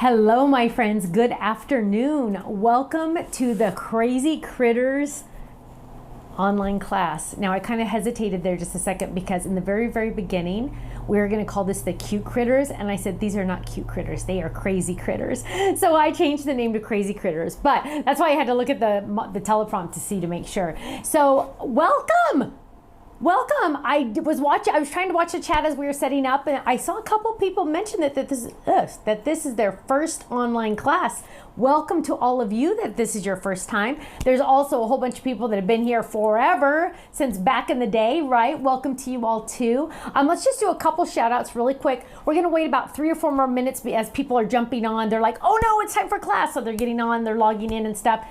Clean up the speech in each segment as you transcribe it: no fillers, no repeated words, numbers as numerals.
Hello, my friends. Good afternoon. Welcome to the Crazy Critters online class. Now, I kind of hesitated there just a second because in the very beginning, we were going to call this the cute critters. And I said, these are not cute critters. They are crazy critters. So I changed the name to Crazy Critters. But that's why I had to look at the teleprompt to make sure. So welcome. Welcome. I was trying to watch the chat as we were setting up, and I saw a couple people mention that this is their first online class. Welcome to all of you that this is your first time. There's also a whole bunch of people that have been here forever, since back in the day, right? Welcome to you all too. Let's just do a couple shout outs really quick. We're gonna wait about 3 or 4 more minutes as people are jumping on. They're like, oh no, it's time for class. So they're getting on, they're logging in and stuff.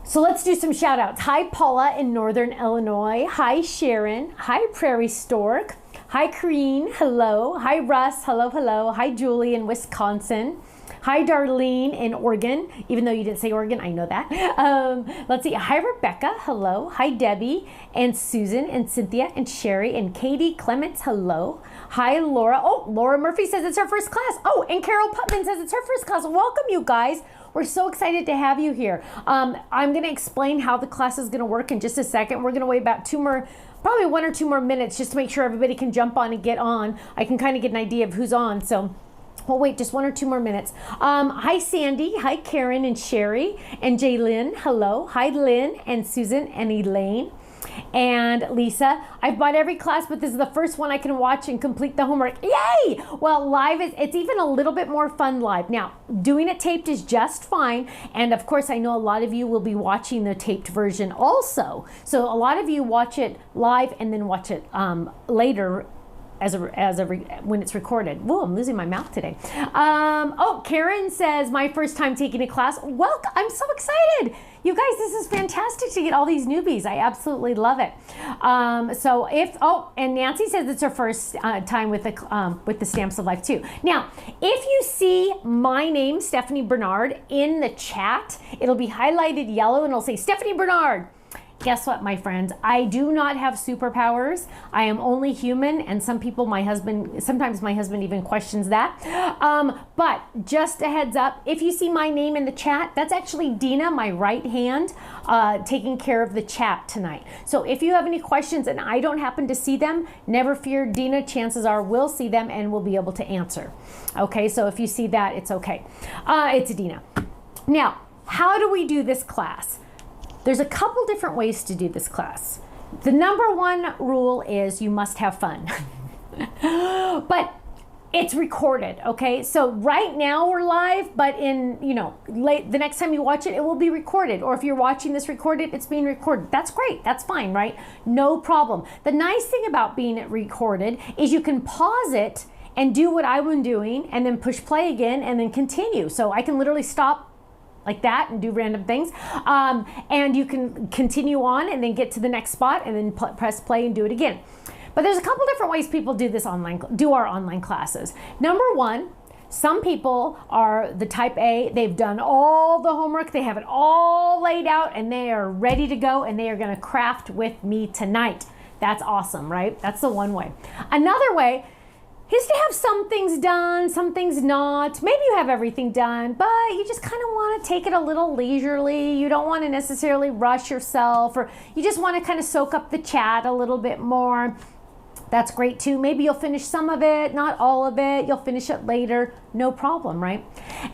So let's do some shout outs. Hi, Paula in Northern Illinois. Hi, Sharon. Hi, Prairie Stork. Hi, Kareen. Hello. Hi, Russ. Hello, hello. Hi, Julie in Wisconsin. Hi, Darlene in Oregon. Even though you didn't say Oregon, I know that. Let's see. Hi, Rebecca. Hello. Hi, Debbie and Susan and Cynthia and Sherry and Katie Clements. Hello. Hi, Laura. Oh, Laura Murphy says it's her first class. Oh, and Carol Putman says it's her first class. Welcome, you guys. We're so excited to have you here. I'm going to explain how the class is going to work in just a second. We're going to wait about probably 1 or 2 more minutes just to make sure everybody can jump on and get on. I can kind of get an idea of who's on. So we'll wait just 1 or 2 more minutes. Hi, Sandy. Hi, Karen and Sherry and Jaylyn. Hello. Hi, Lynn and Susan and Elaine and Lisa. I've bought every class, but this is the first one I can watch and complete the homework. Yay! Well, live it's even a little bit more fun live. Now, doing it taped is just fine. And of course, I know a lot of you will be watching the taped version also. So a lot of you watch it live and then watch it later when it's recorded. Whoa, I'm losing my mouth today. Oh, Karen says, my first time taking a class. Welcome, I'm so excited. You guys, this is fantastic to get all these newbies. I absolutely love it. And Nancy says it's her first time with the Stamps of Life too. Now, if you see my name, Stephanie Bernard, in the chat, it'll be highlighted yellow and it'll say Stephanie Bernard. Guess what, my friends? I do not have superpowers. I am only human, and sometimes my husband even questions that. But just a heads up, if you see my name in the chat, that's actually Dina, my right hand, taking care of the chat tonight. So if you have any questions and I don't happen to see them, never fear, Dina, chances are will see them and will be able to answer. Okay, so if you see that, it's okay. It's Dina. Now, how do we do this class? There's a couple different ways to do this class. The number one rule is you must have fun. But it's recorded, okay? So right now we're live, but the next time you watch it, it will be recorded. Or if you're watching this recorded, it's being recorded. That's great, that's fine, right? No problem. The nice thing about being recorded is you can pause it and do what I've been doing and then push play again and then continue. So I can literally stop like that and do random things. And you can continue on and then get to the next spot and then press play and do it again. But there's a couple different ways people do our online classes. Number one, some people are the type A, they've done all the homework, they have it all laid out and they are ready to go and they are gonna craft with me tonight. That's awesome, right? That's the one way. Another way is to have some things done, some things not. Maybe you have everything done, but you just kind of want to take it a little leisurely. You don't want to necessarily rush yourself, or you just want to kind of soak up the chat a little bit more. That's great too. Maybe you'll finish some of it, not all of it. You'll finish it later, no problem, right?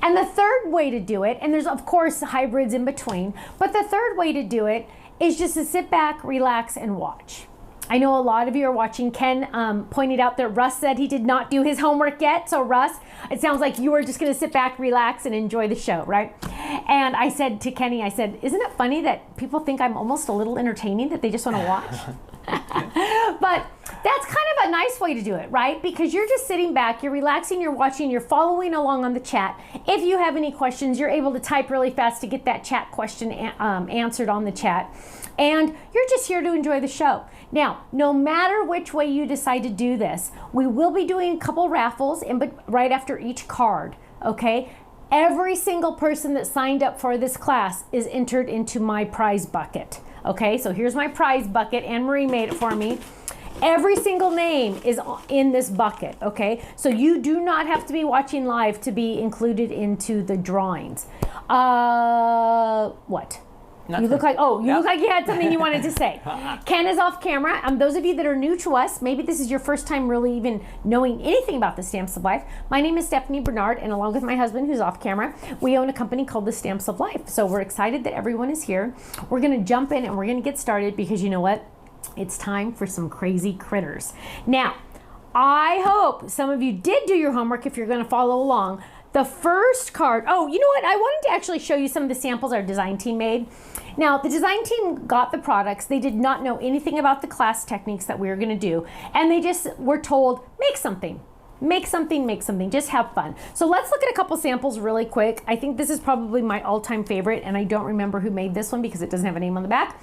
And the third way to do it, and there's of course hybrids in between, but the third way to do it is just to sit back, relax, and watch. I know a lot of you are watching. Ken pointed out that Russ said he did not do his homework yet. So Russ, it sounds like you are just going to sit back, relax, and enjoy the show, right? And I said to Kenny, I said, isn't it funny that people think I'm almost a little entertaining, that they just want to watch? But that's kind of a nice way to do it, right? Because you're just sitting back, you're relaxing, you're watching, you're following along on the chat. If you have any questions, you're able to type really fast to get that chat question answered on the chat. And you're just here to enjoy the show. Now, no matter which way you decide to do this, we will be doing a couple raffles right after each card, okay? Every single person that signed up for this class is entered into my prize bucket, okay? So here's my prize bucket. Anne-Marie made it for me. Every single name is in this bucket, okay? So you do not have to be watching live to be included into the drawings. What? Nothing. You look like, look like you had something you wanted to say. Ken is off camera. Those of you that are new to us, maybe this is your first time really even knowing anything about the Stamps of Life. My name is Stephanie Bernard, and along with my husband, who's off camera, we own a company called the Stamps of Life. So we're excited that everyone is here. We're gonna jump in and we're gonna get started because you know what? It's time for some crazy critters. Now, I hope some of you did do your homework if you're gonna follow along. The first card, oh, you know what? I wanted to actually show you some of the samples our design team made. Now, the design team got the products. They did not know anything about the class techniques that we were gonna do. And they just were told, make something. Make something, just have fun. So let's look at a couple samples really quick. I think this is probably my all-time favorite, and I don't remember who made this one because it doesn't have a name on the back.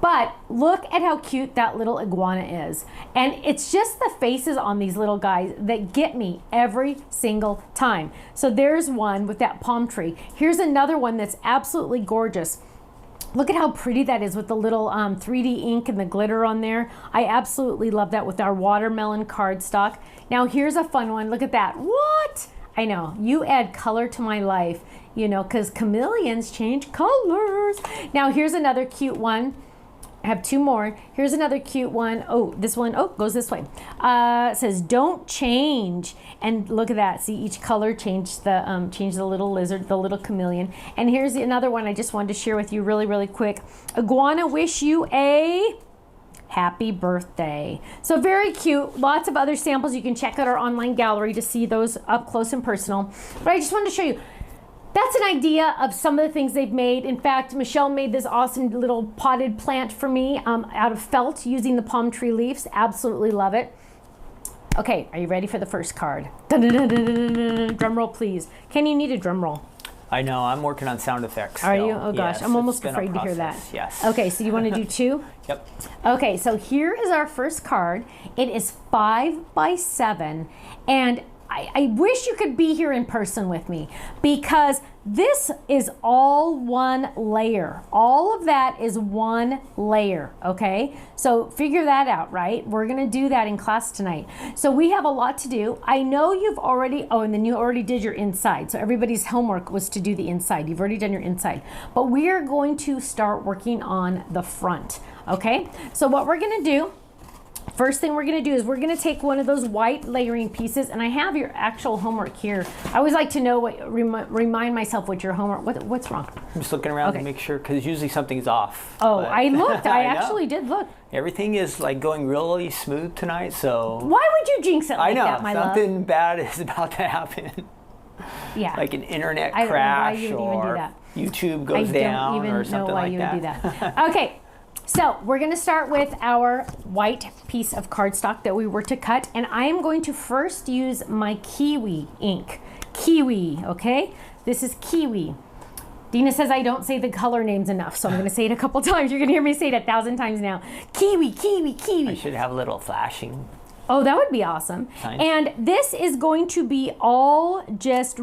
But look at how cute that little iguana is. And it's just the faces on these little guys that get me every single time. So there's one with that palm tree. Here's another one that's absolutely gorgeous. Look at how pretty that is with the little 3D ink and the glitter on there. I absolutely love that with our watermelon cardstock. Now here's a fun one. Look at that. What? I know, you add color to my life, you know, because chameleons change colors. Now here's another cute one. I have two more. Here's another cute one. Oh, this one, goes this way. It says, don't change. And look at that. See, each color changed the little lizard, the little chameleon. And here's another one I just wanted to share with you really, really quick. Iguana wish you a happy birthday. So very cute. Lots of other samples. You can check out our online gallery to see those up close and personal. But I just wanted to show you. That's an idea of some of the things they've made. In fact, Michelle made this awesome little potted plant for me out of felt using the palm tree leaves. Absolutely love it. Okay, are you ready for the first card? Dun, dun, dun, dun, dun, dun, dun. Drum roll, please. Ken, you need a drum roll. I know, I'm working on sound effects Are still. you? Oh gosh, yes, I'm almost afraid to hear that. Yes. Okay, so you want to do two? Yep. Okay, so here is our first card. It is 5 by 7, and I wish you could be here in person with me because this is all one layer. All of that is one layer, okay? So figure that out, right? We're gonna do that in class tonight. So we have a lot to do. I know you've already, and then you already did your inside. So everybody's homework was to do the inside. You've already done your inside. But we are going to start working on the front, okay? So what we're gonna do, first thing we're gonna do is we're gonna take one of those white layering pieces, and I have your actual homework here. I always like to know what, remind myself what your homework, what's wrong? I'm just looking around to make sure, because usually something's off. Oh, I looked, I actually did look. Everything is like going really smooth tonight, so. Why would you jinx it like that, my love? I know, something bad is about to happen. Yeah. Like an internet crash, crash, I don't know why you would even do that. YouTube goes down or something like that. I don't even know why you would do that. Okay. So we're going to start with our white piece of cardstock that we were to cut, and I am going to first use my Kiwi ink. Kiwi, okay? This is Kiwi. Dina says I don't say the color names enough, so I'm going to say it a couple times. You're going to hear me say it 1,000 times now. Kiwi, Kiwi, Kiwi. I should have a little flashing. Oh, that would be awesome. Nice. And this is going to be all just...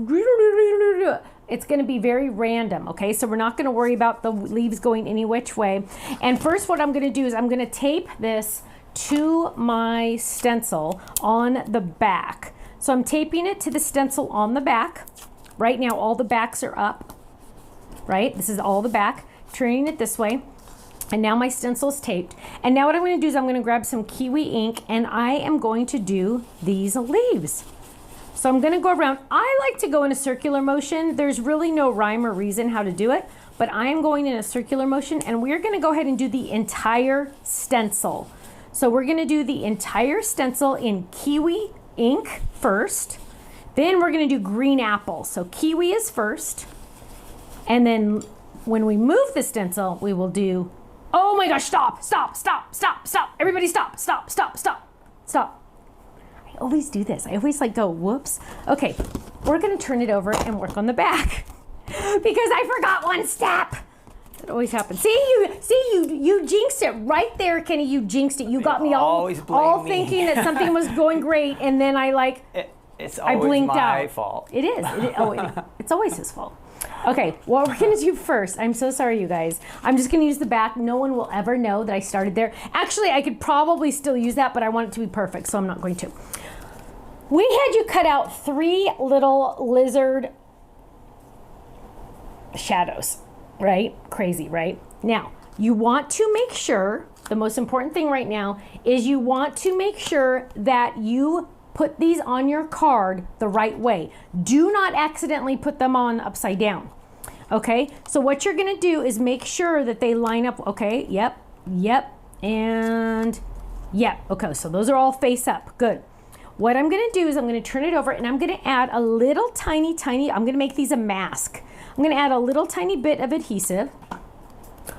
It's going to be very random, okay? So we're not going to worry about the leaves going any which way. And first what I'm going to do is I'm going to tape this to my stencil on the back. So I'm taping it to the stencil on the back. Right now all the backs are up, right? This is all the back. Turning it this way. And now my stencil is taped. And now what I'm going to do is I'm going to grab some Kiwi ink and I am going to do these leaves. So I'm gonna go around. I like to go in a circular motion. There's really no rhyme or reason how to do it, but I am going in a circular motion and we're gonna go ahead and do the entire stencil. So we're gonna do the entire stencil in Kiwi ink first. Then we're gonna do green apple. So Kiwi is first. And then when we move the stencil, we will do, oh my gosh, stop, stop, stop, stop, stop. Everybody stop, stop, stop, stop, stop. I always do this. I always like go, whoops. Okay, we're gonna turn it over and work on the back because I forgot one step. That always happens. You jinxed it right there, Kenny. You jinxed it. You got me all thinking that something was going great, and then I like it's always blinked my out. fault. It is. It's always his fault. Okay, what we're gonna do first, I'm so sorry, you guys. I'm just gonna use the back. No one will ever know that I started there. Actually, I could probably still use that, but I want it to be perfect, so I'm not going to. We had you cut out 3 little lizard shadows, right? Crazy, right? Now, you want to make sure, the most important thing right now is you want to make sure that you put these on your card the right way. Do not accidentally put them on upside down. Okay, so what you're gonna do is make sure that they line up. Okay, yep, and yep. Okay, so those are all face up, good. What I'm gonna do is I'm gonna turn it over and I'm gonna add a little tiny, I'm gonna make these a mask. I'm gonna add a little tiny bit of adhesive.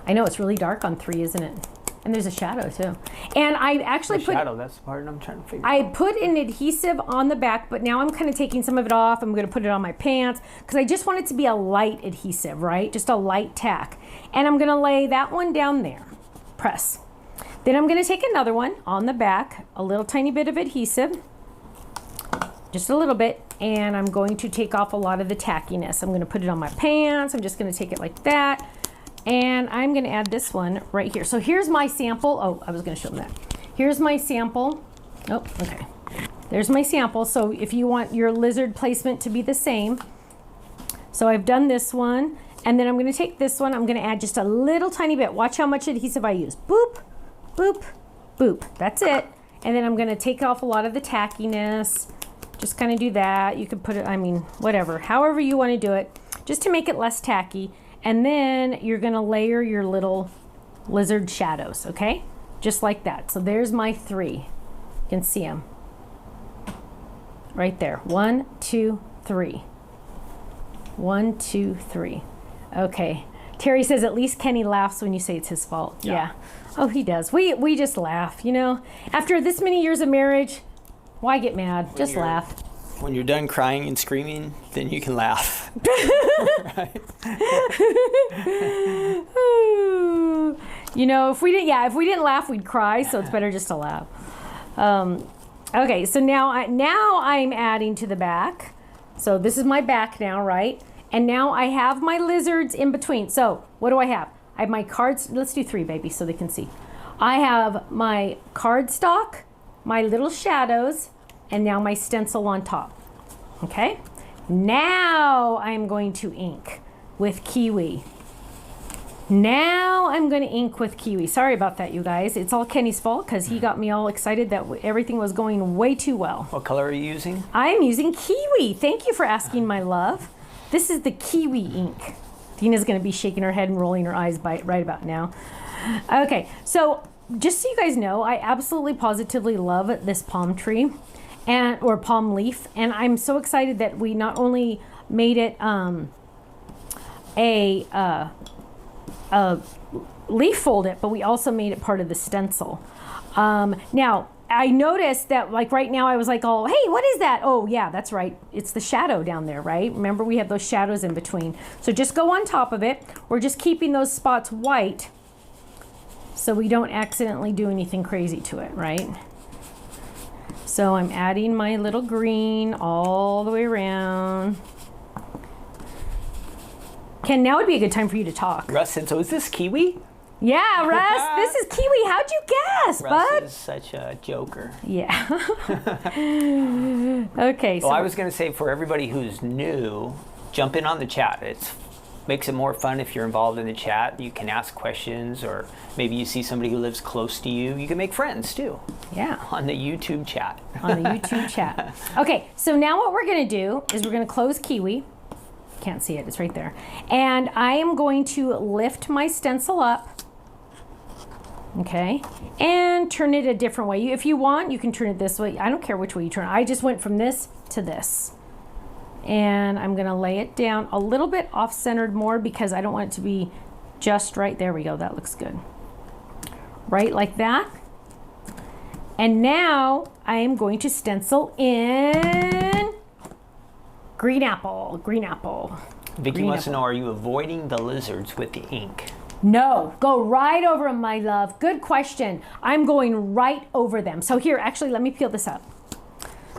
I know it's really dark on 3, isn't it? And there's a shadow too. And I actually put shadow, that's the part I'm trying to figure out. I put an adhesive on the back, but now I'm kind of taking some of it off. I'm gonna put it on my pants because I just want it to be a light adhesive, right? Just a light tack. And I'm gonna lay that one down there, press. Then I'm gonna take another one on the back, a little tiny bit of adhesive, just a little bit, and I'm going to take off a lot of the tackiness. I'm gonna put it on my pants. I'm just gonna take it like that. And I'm gonna add this one right here. So here's my sample. Oh, I was gonna show them that. Here's my sample. Oh, okay. There's my sample. So if you want your lizard placement to be the same. So I've done this one. And then I'm gonna take this one. I'm gonna add just a little tiny bit. Watch how much adhesive I use. Boop, boop, boop. That's it. And then I'm gonna take off a lot of the tackiness. Just kind of do that. You could put it, I mean, whatever. However you wanna do it, just to make it less tacky. And then you're gonna layer your little lizard shadows, okay? Just like that. So there's my 3. You can see them. Right there. 1, 2, 3. 1, 2, 3. Okay. Terry says at least Kenny laughs when you say it's his fault. Yeah. Oh, he does. We just laugh, you know? After this many years of marriage, why get mad? Just laugh. When you're done crying and screaming, then you can laugh. Right? You know, if we didn't laugh, we'd cry. So it's better just to laugh. Okay, so now I'm adding to the back. So this is my back now, right? And now I have my lizards in between. So what do I have? I have my cards. Let's do 3, baby, so they can see. I have my cardstock, my little shadows, and now my stencil on top. Okay? Now I'm going to ink with Kiwi. Now I'm going to ink with Kiwi. Sorry about that, you guys. It's all Kenny's fault because he got me all excited that everything was going way too well. What color are you using? I'm using Kiwi. Thank you for asking, my love. This is the Kiwi ink. Dina's going to be shaking her head and rolling her eyes right about now. Okay, so just so you guys know, I absolutely positively love this palm tree or palm leaf, and I'm so excited that we not only made it a leaf fold it, but we also made it part of the stencil. Now I noticed that, like, right now I was like, oh, hey, what is that? Oh yeah, that's right, it's the shadow down there, right? Remember, we have those shadows in between. So just go on top of it. We're just keeping those spots white so we don't accidentally do anything crazy to it, right? So I'm adding my little green all the way around. Ken, now would be a good time for you to talk. Russ said, so is this Kiwi? Yeah, Russ, this is Kiwi. How'd you guess, Russ bud? is such a joker. Yeah. Okay. Well, I was going to say, for everybody who's new, jump in on the chat. It makes it more fun if you're involved in the chat. You can ask questions, or maybe you see somebody who lives close to you. You can make friends too. Yeah. On the YouTube chat. On the YouTube chat. Okay, so now what we're going to do is we're going to close Kiwi. Can't see it, it's right there. And I am going to lift my stencil up. Okay, and turn it a different way. If you want, you can turn it this way. I don't care which way you turn it. I just went from this to this. And I'm gonna lay it down a little bit off-centered more because I don't want it to be just right. There we go, that looks good. Right like that. And now I am going to stencil in green apple, green apple. Vicky wants to know, are you avoiding the lizards with the ink? No, go right over them, my love. Good question. I'm going right over them. So here, actually, let me peel this up.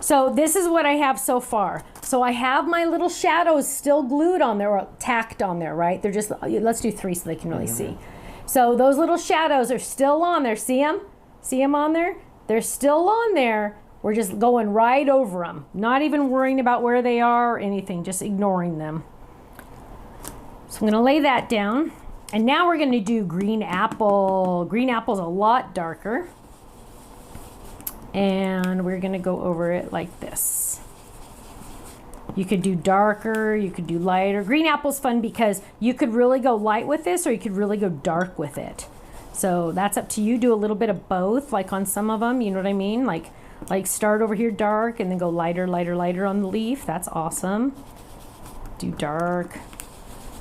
So this is what I have so far. So I have my little shadows still glued on there or tacked on there, right? They're just, let's do 3 so they can really see. So those little shadows are still on there. See them? See them on there? They're still on there. We're just going right over them. Not even worrying about where they are or anything, just ignoring them. So I'm gonna lay that down. And now we're gonna do green apple. Green apple's a lot darker. And we're gonna go over it like this. You could do darker, you could do lighter. Green apple's fun because you could really go light with this or you could really go dark with it. So that's up to you. Do a little bit of both, like on some of them, you know what I mean? Like start over here dark and then go lighter, lighter, lighter on the leaf. That's awesome. Do dark.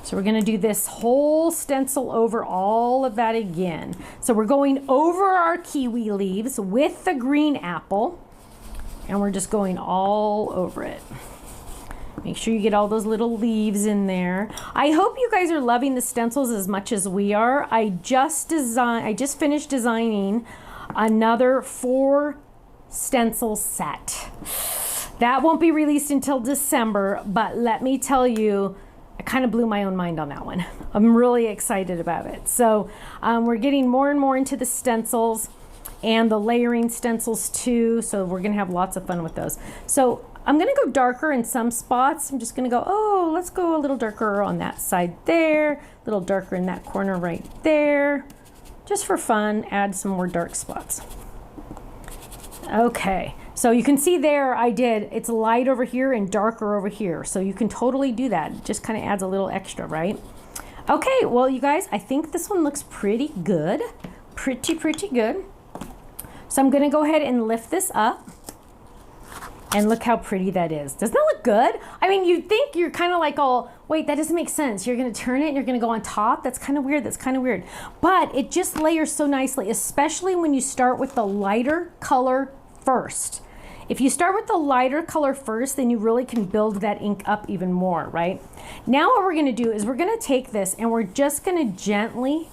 So we're gonna do this whole stencil over all of that again. So we're going over our kiwi leaves with the green apple and we're just going all over it. Make sure you get all those little leaves in there. I hope you guys are loving the stencils as much as we are. I just finished designing another 4 stencil set. That won't be released until December, but let me tell you, I kind of blew my own mind on that one. I'm really excited about it. So we're getting more and more into the stencils and the layering stencils too. So we're gonna have lots of fun with those. So I'm gonna go darker in some spots. I'm just gonna go, oh, let's go a little darker on that side there, a little darker in that corner right there. Just for fun, add some more dark spots. Okay. So you can see there it's light over here and darker over here. So you can totally do that. It just kind of adds a little extra, right? Okay, well you guys, I think this one looks pretty good. Pretty good. So I'm gonna go ahead and lift this up and look how pretty that is. Doesn't that look good? I mean, you'd think you're kind of like all, wait, that doesn't make sense. You're gonna turn it and you're gonna go on top. That's kind of weird, But it just layers so nicely, especially when you start with the lighter color first. If you start with the lighter color first, then you really can build that ink up even more, right? Now what we're gonna do is we're gonna take this and we're just gonna gently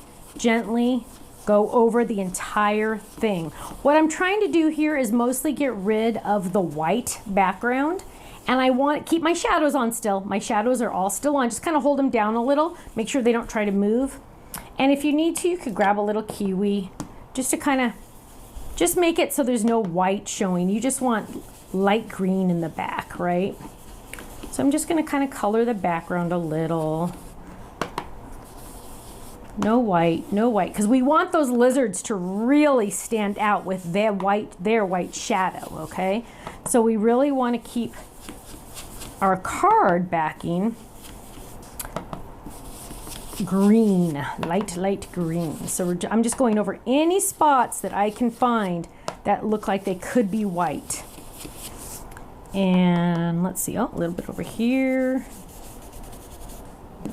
go over the entire thing. What I'm trying to do here is mostly get rid of the white background, and I want to keep my shadows on still. My shadows are all still on. Just kind of hold them down a little, make sure they don't try to move. And if you need to, you could grab a little kiwi just to kind of just make it so there's no white showing. You just want light green in the back, right? So I'm just gonna kind of color the background a little. No white, because we want those lizards to really stand out with their white shadow, okay? So we really want to keep our card backing green, light green. So I'm just going over any spots that I can find that look like they could be white. And let's see, oh, a little bit over here.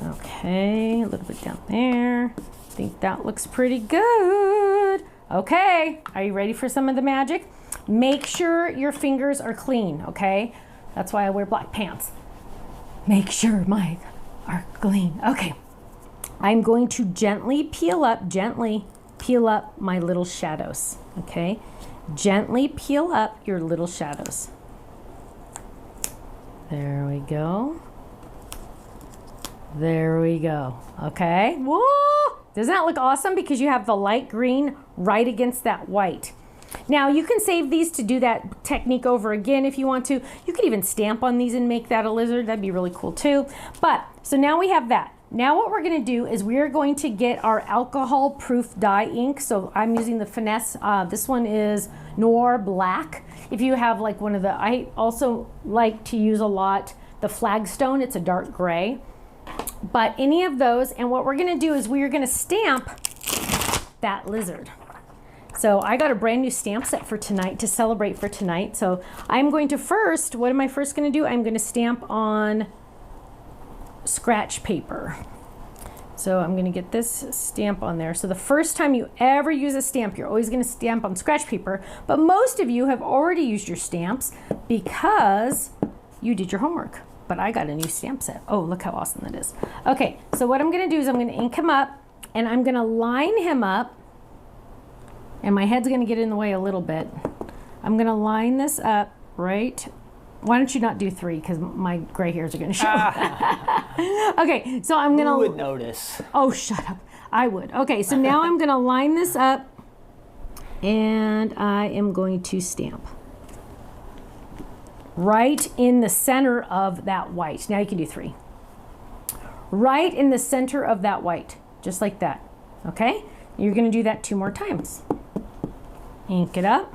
Okay, a little bit down there. I think that looks pretty good. Okay, are you ready for some of the magic? Make sure your fingers are clean, okay? That's why I wear black pants. Make sure mine are clean. Okay, I'm going to gently peel up my little shadows, okay? Gently peel up your little shadows. There we go. There we go. Okay. Whoa! Doesn't that look awesome? Because you have the light green right against that white. Now you can save these to do that technique over again if you want to. You could even stamp on these and make that a lizard. That'd be really cool too. But so now we have that. Now what we're going to do is we're going to get our alcohol proof dye ink. So I'm using the Finesse. This one is Noir Black. If you have like one of the, I also like to use a lot the Flagstone. It's a dark gray. But any of those, and what we're gonna do is we are gonna stamp that lizard. So I got a brand new stamp set for tonight to celebrate for tonight. So I'm going to first, what am I first gonna do? I'm gonna stamp on scratch paper. So I'm gonna get this stamp on there. So the first time you ever use a stamp, you're always gonna stamp on scratch paper, but most of you have already used your stamps because you did your homework. But I got a new stamp set. Oh, look how awesome that is. Okay, so what I'm gonna do is I'm gonna ink him up and I'm gonna line him up, and my head's gonna get in the way a little bit. I'm gonna line this up right. Why don't you not do 3? Because my gray hairs are going to show. Okay, so I'm going to... Who would notice? Oh, shut up. I would. Okay, so now I'm going to line this up, and I am going to stamp right in the center of that white. Now you can do 3. Right in the center of that white, just like that. Okay? You're going to do that 2 more times. Ink it up.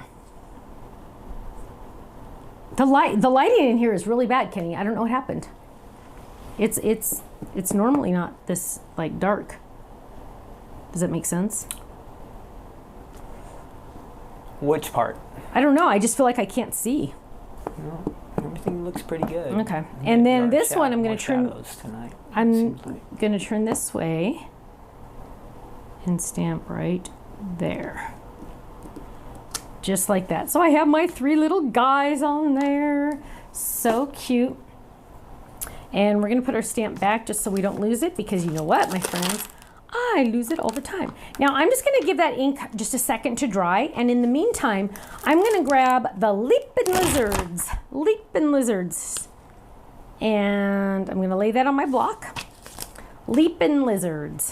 The lighting in here is really bad, Kenny. I don't know what happened. It's normally not this like dark. Does that make sense? Which part? I don't know. I just feel like I can't see. No, everything looks pretty good. Okay. And then this one I'm going to turn. Tonight, I'm going to turn this way and stamp right there. Just like that. So I have my 3 little guys on there. So cute. And we're going to put our stamp back just so we don't lose it, because you know what, my friends? I lose it all the time. Now I'm just going to give that ink just a second to dry. And in the meantime, I'm going to grab the Leapin' Lizards. Leapin' Lizards. And I'm going to lay that on my block. Leapin' Lizards.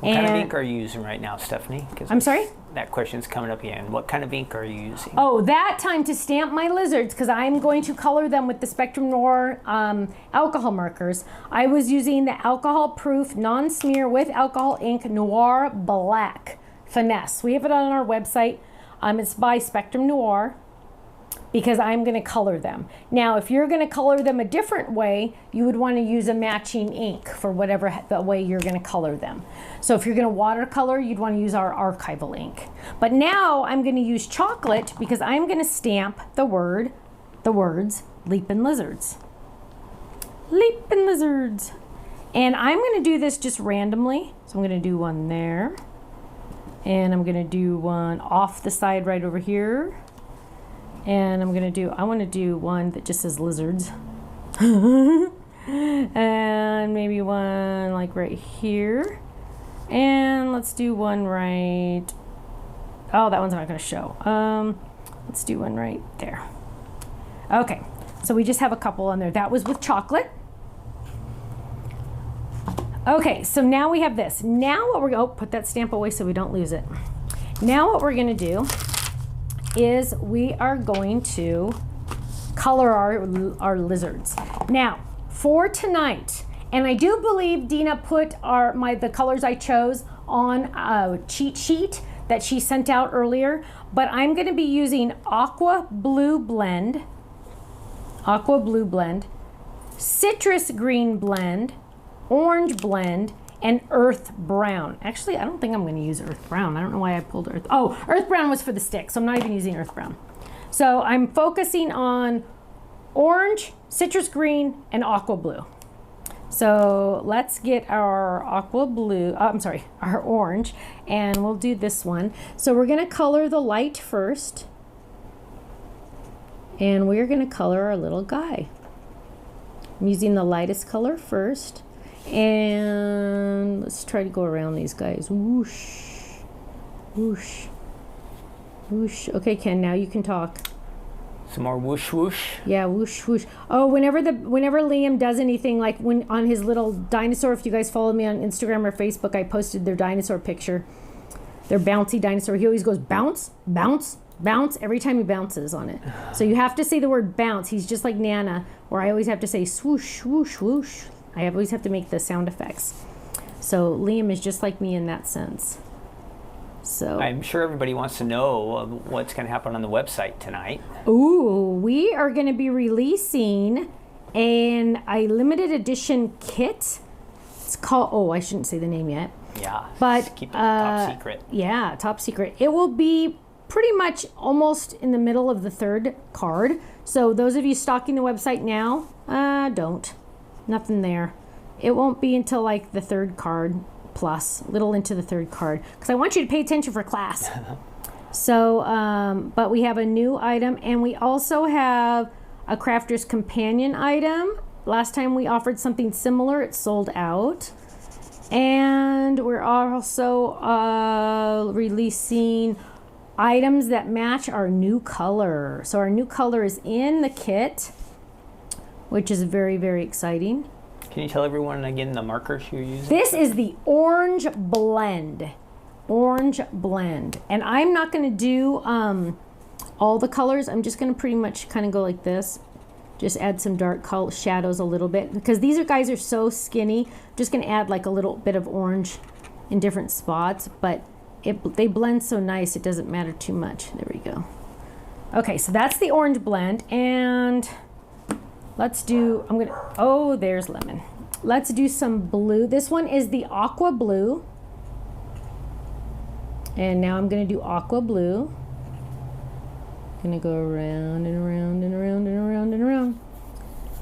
What kind of ink are you using right now, Stephanie? I'm sorry? That question's coming up again. What kind of ink are you using? Oh, that time to stamp my lizards, because I'm going to color them with the Spectrum Noir alcohol markers. I was using the alcohol-proof, non-smear with alcohol ink Noir Black Finesse. We have it on our website. It's by Spectrum Noir, because I'm going to color them. Now, if you're going to color them a different way, you would want to use a matching ink for whatever the way you're going to color them. So if you're going to watercolor, you'd want to use our archival ink. But now I'm going to use chocolate, because I'm going to stamp the words Leapin' Lizards. Leapin' Lizards. And I'm going to do this just randomly. So I'm going to do one there. And I'm going to do one off the side right over here. And I want to do one that just says lizards. And maybe one like right here. And let's do one right, oh, that one's not going to show. Let's do one right there. Okay, so we just have a couple on there. That was with chocolate. Okay, so now we have this. Now what we're, put that stamp away so we don't lose it. Now what we're going to do is we are going to color our lizards. Now, for tonight, and I do believe Dina put the colors I chose on a cheat sheet that she sent out earlier, but I'm going to be using Aqua Blue Blend, Citrus Green Blend, Orange Blend, and Earth Brown. Actually, I don't think I'm going to use Earth Brown. I don't know why I pulled Earth. Oh, Earth Brown was for the stick, so I'm not even using Earth Brown. So I'm focusing on Orange, Citrus Green, and Aqua Blue. So let's get our our orange, and we'll do this one. So we're going to color the light first, and we're going to color our little guy. I'm using the lightest color first. And let's try to go around these guys. Whoosh, whoosh, whoosh. Okay, Ken, now you can talk. Some more whoosh whoosh. Yeah, whoosh whoosh. Oh, whenever Liam does anything, like when on his little dinosaur, if you guys follow me on Instagram or Facebook, I posted their dinosaur picture. Their bouncy dinosaur. He always goes bounce, bounce, bounce every time he bounces on it. So you have to say the word bounce. He's just like Nana, where I always have to say swoosh, swoosh, whoosh. I always have to make the sound effects. So Liam is just like me in that sense. So I'm sure everybody wants to know what's going to happen on the website tonight. Ooh, we are going to be releasing a limited edition kit. It's called, oh, I shouldn't say the name yet. Yeah, but keep it top secret. Yeah, top secret. It will be pretty much almost in the middle of the 3rd card. So those of you stalking the website now, don't. Nothing there. It won't be until like the 3rd card plus, little into the 3rd card, because I want you to pay attention for class. So, but we have a new item, and we also have a Crafter's Companion item. Last time we offered something similar, it sold out. And we're also releasing items that match our new color. So our new color is in the kit, which is very, very exciting. Can you tell everyone again the markers you're using? This is the Orange Blend. Orange Blend. And I'm not going to do all the colors. I'm just going to pretty much kind of go like this. Just add some dark color shadows a little bit, because these guys are so skinny. Just going to add like a little bit of orange in different spots, but they blend so nice it doesn't matter too much. There we go. Okay, so that's the Orange Blend, and let's do, oh, there's lemon. Let's do some blue. This one is the Aqua Blue. And now I'm gonna do Aqua Blue. Gonna go around and around and around and around and around.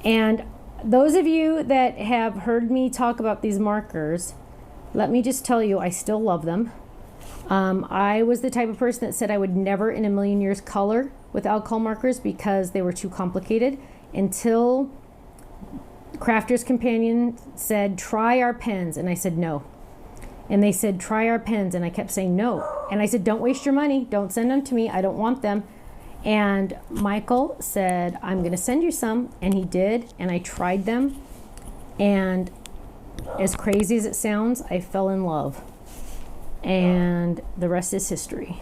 And those of you that have heard me talk about these markers, let me just tell you, I still love them. I was the type of person that said I would never in a million years color with alcohol markers because they were too complicated, until Crafter's Companion said, try our pens. And I said, no. And they said, try our pens. And I kept saying no. And I said, don't waste your money. Don't send them to me. I don't want them. And Michael said, I'm going to send you some. And he did. And I tried them. And as crazy as it sounds, I fell in love. And the rest is history,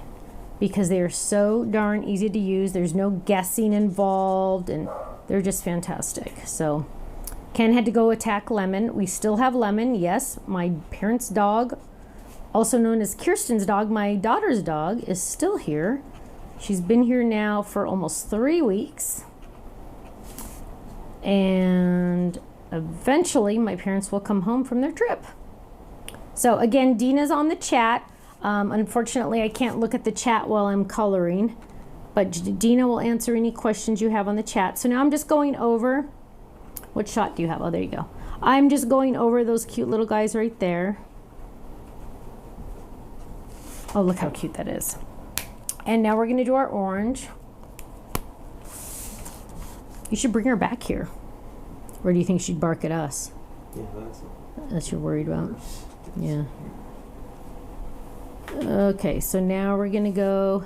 because they are so darn easy to use. There's no guessing involved, and they're just fantastic. So Ken had to go attack Lemon. We still have Lemon, yes. My parents' dog, also known as Kirsten's dog, my daughter's dog, is still here. She's been here now for almost 3 weeks. And eventually my parents will come home from their trip. So again, Dina's on the chat. Unfortunately, I can't look at the chat while I'm coloring, but Dina will answer any questions you have on the chat. So now I'm just going over, what shot do you have? Oh, there you go. I'm just going over those cute little guys right there. Oh, look how cute that is. And now we're gonna do our orange. You should bring her back here. Or do you think she'd bark at us? Yeah, That's you're worried about? Yeah. Okay, so now we're gonna go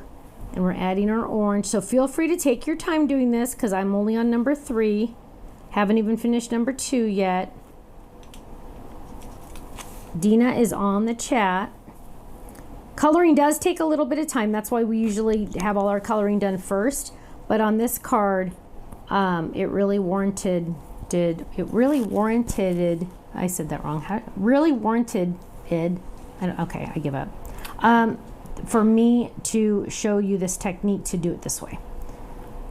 and we're adding our orange. So feel free to take your time doing this, because I'm only on number 3. Haven't even finished number 2 yet. Dina is on the chat. Coloring does take a little bit of time. That's why we usually have all our coloring done first. But on this card, it really warranted, I said that wrong. Really warranted it. Okay, I give up. For me to show you this technique to do it this way.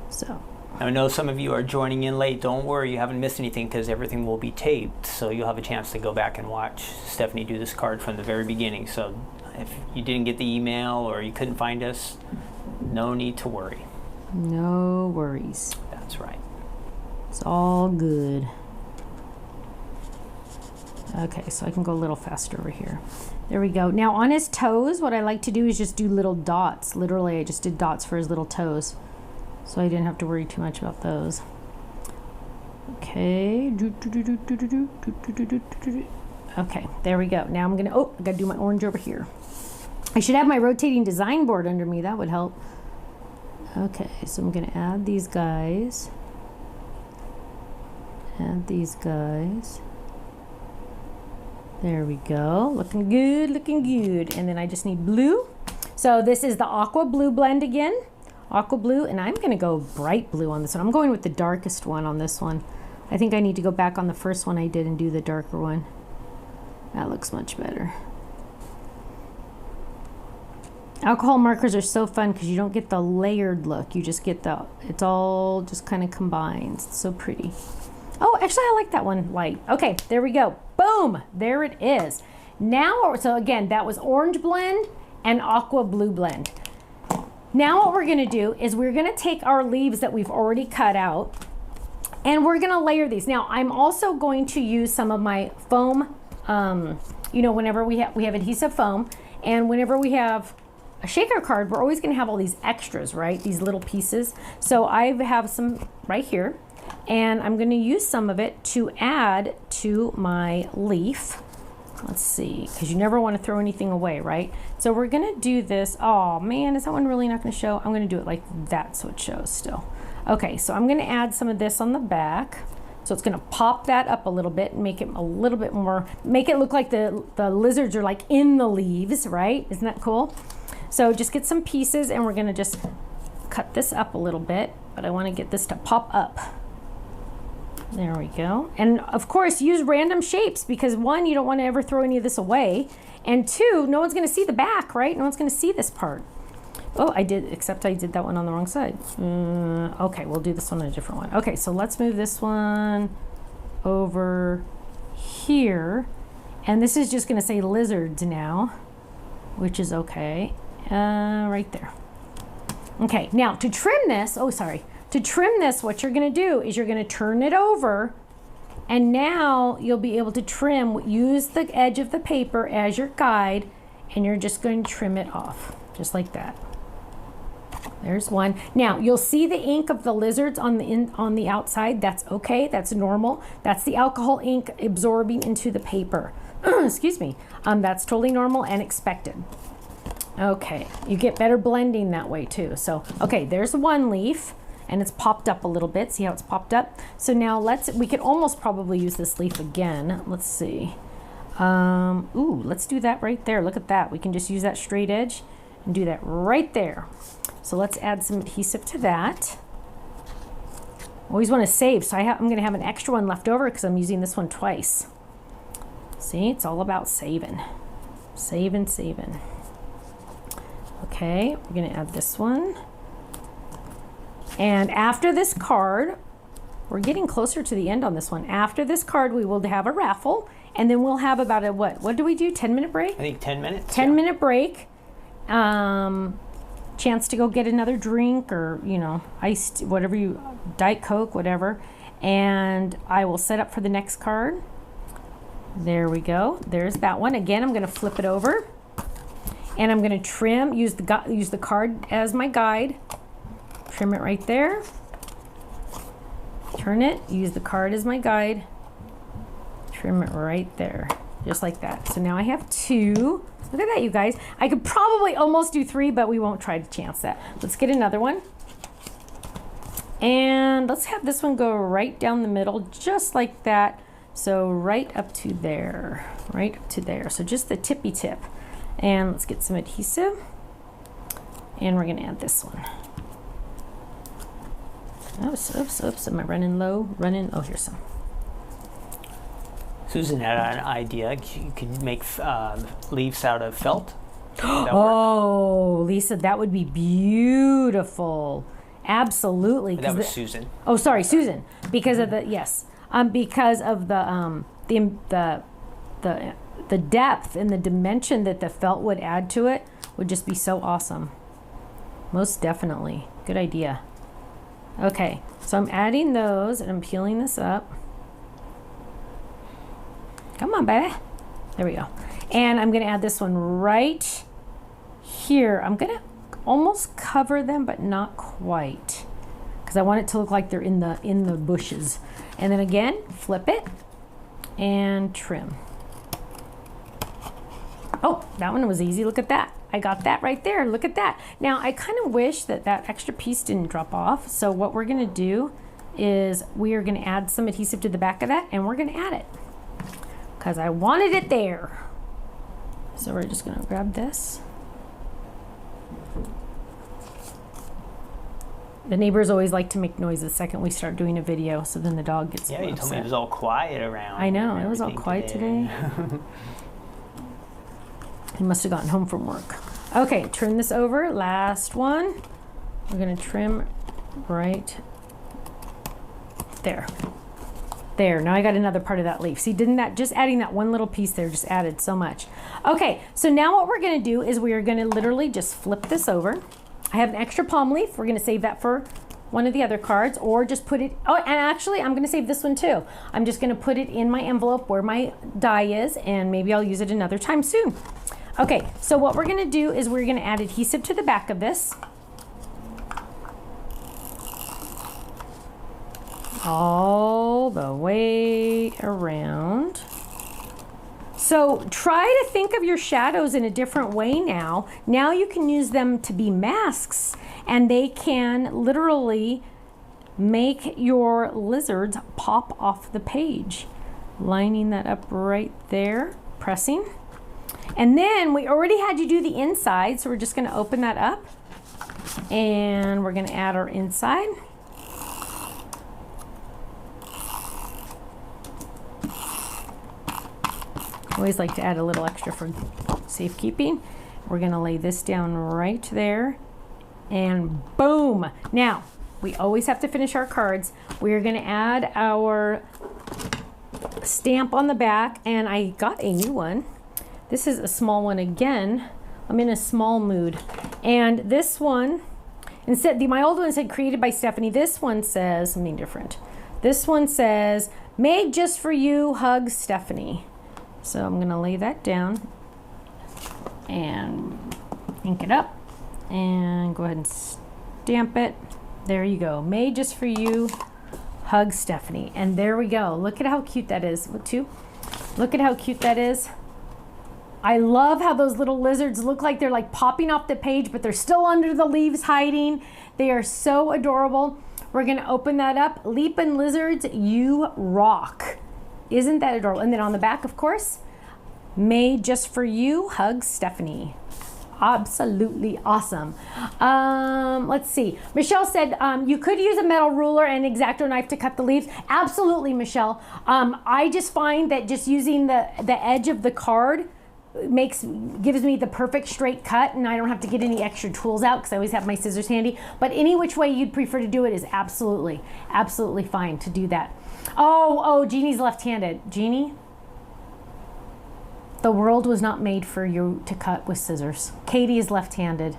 So I know some of you are joining in late. Don't worry, you haven't missed anything, because everything will be taped, so you'll have a chance to go back and watch Stephanie do this card from the very beginning. So if you didn't get the email or you couldn't find us, no need to worry. no worries. That's right. It's all good. Okay, so I can go a little faster over here. There we go. Now on his toes, what I like to do is just do little dots. Literally, I just did dots for his little toes, so I didn't have to worry too much about those. Okay. Okay, there we go. Now I'm gonna, I gotta do my orange over here. I should have my rotating design board under me. That would help. Okay, so I'm gonna add these guys. Add these guys. There we go. Looking good, looking good. And then I just need blue. So this is the Aqua Blue blend again. Aqua Blue, and I'm gonna go bright blue on this one. I'm going with the darkest one on this one. I think I need to go back on the first one I did and do the darker one. That looks much better. Alcohol markers are so fun because you don't get the layered look. You just get the, it's all just kind of combines. It's so pretty. Oh, actually I like that one light. Okay, there we go. Boom, there it is. Now, so again, that was orange blend and aqua blue blend. Now what we're gonna do is we're gonna take our leaves that we've already cut out and we're gonna layer these. Now, I'm also going to use some of my foam, you know, whenever we have adhesive foam, and whenever we have a shaker card, we're always gonna have all these extras, right? These little pieces. So I have some right here, and I'm gonna use some of it to add to my leaf. Let's see, because you never want to throw anything away, right? So we're gonna do this. Oh man, is that one really not gonna show? I'm gonna do it like that so it shows still. Okay, so I'm gonna add some of this on the back. So it's gonna pop that up a little bit and make it a little bit more, make it look like the lizards are like in the leaves, right? Isn't that cool? So just get some pieces and we're gonna just cut this up a little bit, but I wanna get this to pop up. There we go. And of course, use random shapes because one, you don't want to ever throw any of this away. And two, no one's going to see the back, right? No one's going to see this part. Oh, I did, except I did that one on the wrong side. Okay, we'll do this one on a different one. Okay, so let's move this one over here. And this is just going to say lizards now, which is okay. Right there. Okay, now to trim this, to trim this, what you're gonna do is you're gonna turn it over and now you'll be able to trim, use the edge of the paper as your guide and you're just going to trim it off, just like that. There's one. Now you'll see the ink of the lizards on the outside. That's okay, that's normal. That's the alcohol ink absorbing into the paper. Excuse me. That's totally normal and expected. Okay, you get better blending that way too. So, okay, there's one leaf. And it's popped up a little bit. See how it's popped up? So now we could almost probably use this leaf again. Let's see. Ooh, let's do that right there. Look at that. We can just use that straight edge and do that right there. So let's add some adhesive to that. Always want to save. So I'm going to have an extra one left over because I'm using this one twice. See, it's all about saving. Saving. Okay, we're going to add this one. And after this card, we're getting closer to the end on this one. After this card, we will have a raffle, and then we'll have about a, what do we do, 10-minute break? I think 10 minutes. 10-minute break. Chance to go get another drink or, iced, whatever Diet Coke, whatever. And I will set up for the next card. There we go. There's that one. Again, I'm going to flip it over. And I'm going to trim, use the card as my guide. Trim it right there. Turn it, use the card as my guide. Trim it right there, just like that. So now I have 2. Look at that, you guys. I could probably almost do 3, but we won't try to chance that. Let's get another one. And let's have this one go right down the middle, just like that. So right up to there, right up to there. So just the tippy tip. And let's get some adhesive. And we're gonna add this one. Oops. Am I running low? Oh, here's some. Susan had an idea. You could make leaves out of felt. Oh, Lisa, that would be beautiful. Absolutely. That was Susan. Oh, sorry, Susan. Because of because of the depth and the dimension that the felt would add to it would just be so awesome. Most definitely. Good idea. Okay, so I'm adding those and I'm peeling this up. Come on, baby. There we go. And I'm gonna add this one right here. I'm gonna almost cover them, but not quite, because I want it to look like they're in the bushes. And then again, flip it and trim. Oh, that one was easy. Look at that. I got that right there. Look at that. Now, I kind of wish that extra piece didn't drop off. So what we're going to do is we are going to add some adhesive to the back of that, and we're going to add it because I wanted it there. So we're just going to grab this. The neighbors always like to make noise the second we start doing a video, so then the dog gets Yeah, you told upset. me it was all quiet around. I know, it was all quiet today. He must have gotten home from work. Okay, turn this over. Last one. We're gonna trim right there. There, now I got another part of that leaf. See, just adding that one little piece there just added so much. Okay, so now what we're gonna do is we are gonna literally just flip this over. I have an extra palm leaf. We're gonna save that for one of the other cards, or just put it, oh, and actually I'm gonna save this one too. I'm just gonna put it in my envelope where my die is, and maybe I'll use it another time soon. Okay, so what we're gonna do is we're gonna add adhesive to the back of this. All the way around. So try to think of your shadows in a different way now. Now you can use them to be masks, and they can literally make your lizards pop off the page. Lining that up right there, pressing. And then we already had you do the inside, so we're just going to open that up and we're going to add our inside. Always like to add a little extra for safekeeping. We're going to lay this down right there and boom. Now, we always have to finish our cards. We're going to add our stamp on the back, and I got a new one. This is a small one again. I'm in a small mood. And this one, instead, my old one said created by Stephanie. This one says something different. This one says made just for you, hug Stephanie. So I'm gonna lay that down and ink it up and go ahead and stamp it. There you go, made just for you, hug Stephanie. And there we go. Look at how cute that is. Look at how cute that is. I love how those little lizards look like they're like popping off the page, but they're still under the leaves hiding. They are so adorable. We're gonna open that up. Leapin' Lizards, you rock. Isn't that adorable? And then on the back, of course, made just for you, hug Stephanie. Absolutely awesome. Let's see. Michelle said you could use a metal ruler and X-Acto knife to cut the leaves. Absolutely, Michelle. I just find that just using the edge of the card gives me the perfect straight cut, and I don't have to get any extra tools out because I always have my scissors handy. But any which way you'd prefer to do it is absolutely fine to do that. Oh, Jeannie's left-handed. Jeannie, the world was not made for you to cut with scissors. Katie is left-handed,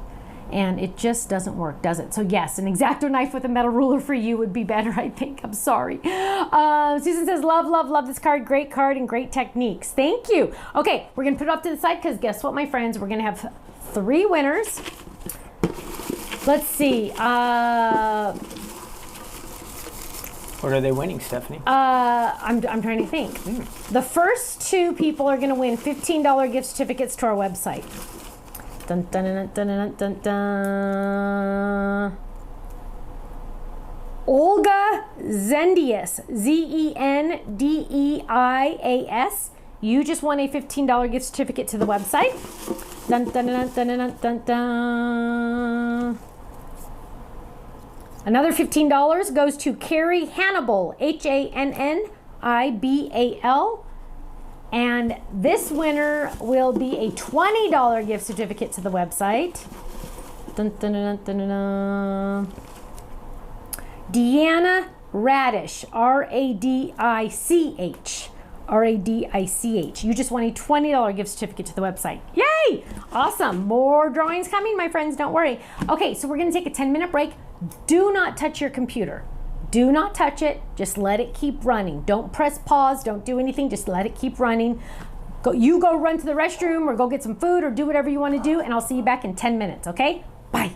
and it just doesn't work, does it? So yes, an X-Acto knife with a metal ruler for you would be better, I think. I'm sorry. Susan says, love this card. Great card and great techniques. Thank you. Okay, we're gonna put it up to the side because guess what, my friends? We're gonna have 3 winners. Let's see. What are they winning, Stephanie? I'm trying to think. The first 2 people are going to win $15 gift certificates to our website. Dun, dun, dun, dun, dun, dun, dun. Olga Zendias, Zendias. You just won a $15 gift certificate to the website. Dun, dun, dun, dun, dun, dun, dun. Another $15 goes to Carrie Hannibal, Hannibal. And this winner will be a $20 gift certificate to the website. Dun, dun, dun, dun, dun, dun. Deanna Radish, Radich. You just won a $20 gift certificate to the website. Yay! Awesome. More drawings coming, my friends. Don't worry. Okay, so we're going to take a 10-minute break. Do not touch your computer. Do not touch it. Just let it keep running. Don't press pause. Don't do anything. Just let it keep running. You go run to the restroom or go get some food or do whatever you want to do, and I'll see you back in 10 minutes, okay? Bye.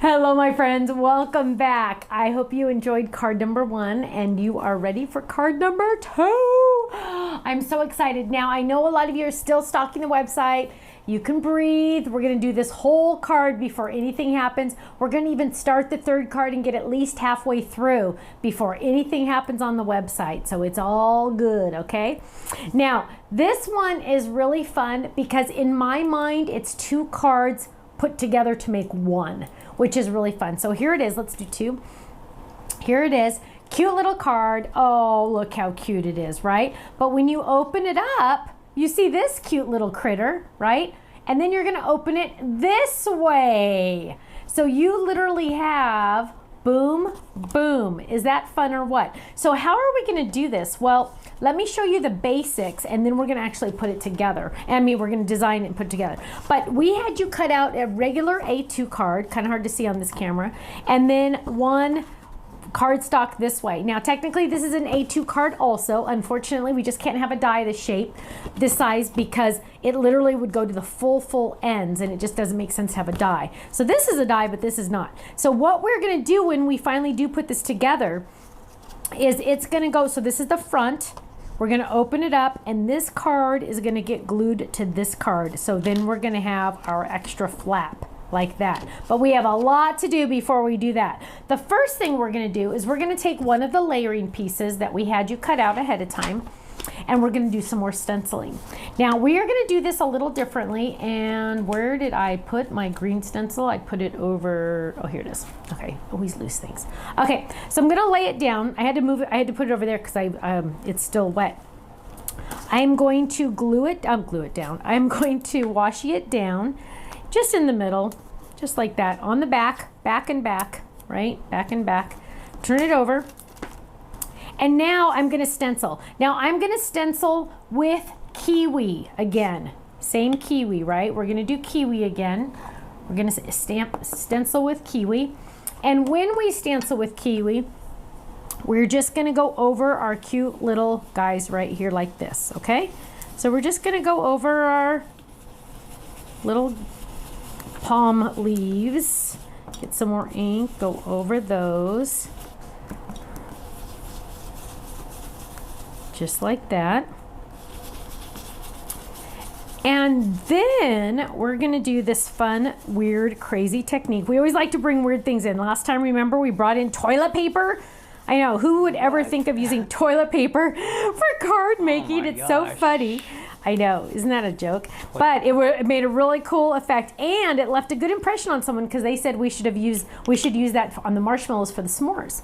Hello, my friends. Welcome back. I hope you enjoyed card number 1 and you are ready for card number 2. I'm so excited. Now, I know a lot of you are still stalking the website. You can breathe. We're going to do this whole card before anything happens. We're going to even start the 3rd card and get at least halfway through before anything happens on the website. So it's all good, okay? Now, this one is really fun because in my mind, it's 2 cards put together to make 1, which is really fun. So here it is. Let's do 2. Here it is. Cute little card. Oh, look how cute it is, right? But when you open it up, you see this cute little critter, right? And then you're going to open it this way. So you literally have boom, boom. Is that fun or what? So how are we going to do this? Well, let me show you the basics and then we're going to actually put it together. I mean, we're going to design it and put it together. But we had you cut out a regular A2 card, kind of hard to see on this camera, and then one cardstock this way. Now, technically, this is an A2 card also. Unfortunately, we just can't have a die this shape, this size, because it literally would go to the full ends, and it just doesn't make sense to have a die. So this is a die, but this is not. So what we're going to do when we finally do put this together is it's going to go, so this is the front. We're going to open it up, and this card is going to get glued to this card. So then we're going to have our extra flap like that. But we have a lot to do before we do that. The first thing we're going to do is we're going to take one of the layering pieces that we had you cut out ahead of time, and we're going to do some more stenciling. Now, we are going to do this a little differently, and where did I put my green stencil? I put it over, oh, here it is. Okay, always lose things. Okay, so I'm going to lay it down. I had to move it, I had to put it over there because it's still wet. I'm going to glue it down. I'm going to washi it down just in the middle, just like that, on the back and back, right? Back and back. Turn it over. And now I'm going to stencil. Now I'm going to stencil with kiwi again. Same kiwi, right? We're going to do kiwi again. We're going to stencil with kiwi. And when we stencil with kiwi, we're just going to go over our cute little guys right here like this, okay? So we're just going to go over our little palm leaves, get some more ink, go over those, just like that. And then we're gonna do this fun, weird, crazy technique. We always like to bring weird things in. Last time, remember, we brought in toilet paper. I know, who would ever think of using toilet paper for card making? It's so funny. I know, isn't that a joke? But it made a really cool effect, and it left a good impression on someone because they said we should use that on the marshmallows for the s'mores.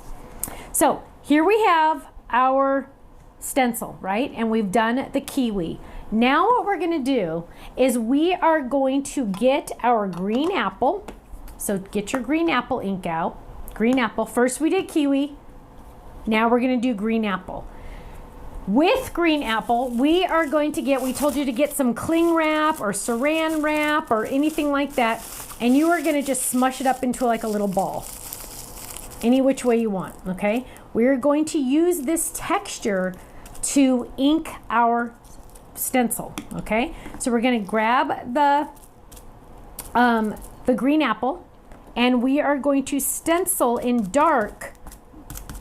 So here we have our stencil, right? And we've done the kiwi. Now what we're going to do is we are going to get our green apple. So get your green apple ink out. Green apple. First we did kiwi. Now we're going to do green apple. With green apple, we are going to get, we told you to get some cling wrap or saran wrap or anything like that, and you are going to just smush it up into like a little ball. Any which way you want, okay? We're going to use this texture to ink our stencil, okay? So we're going to grab the green apple, and we are going to stencil in dark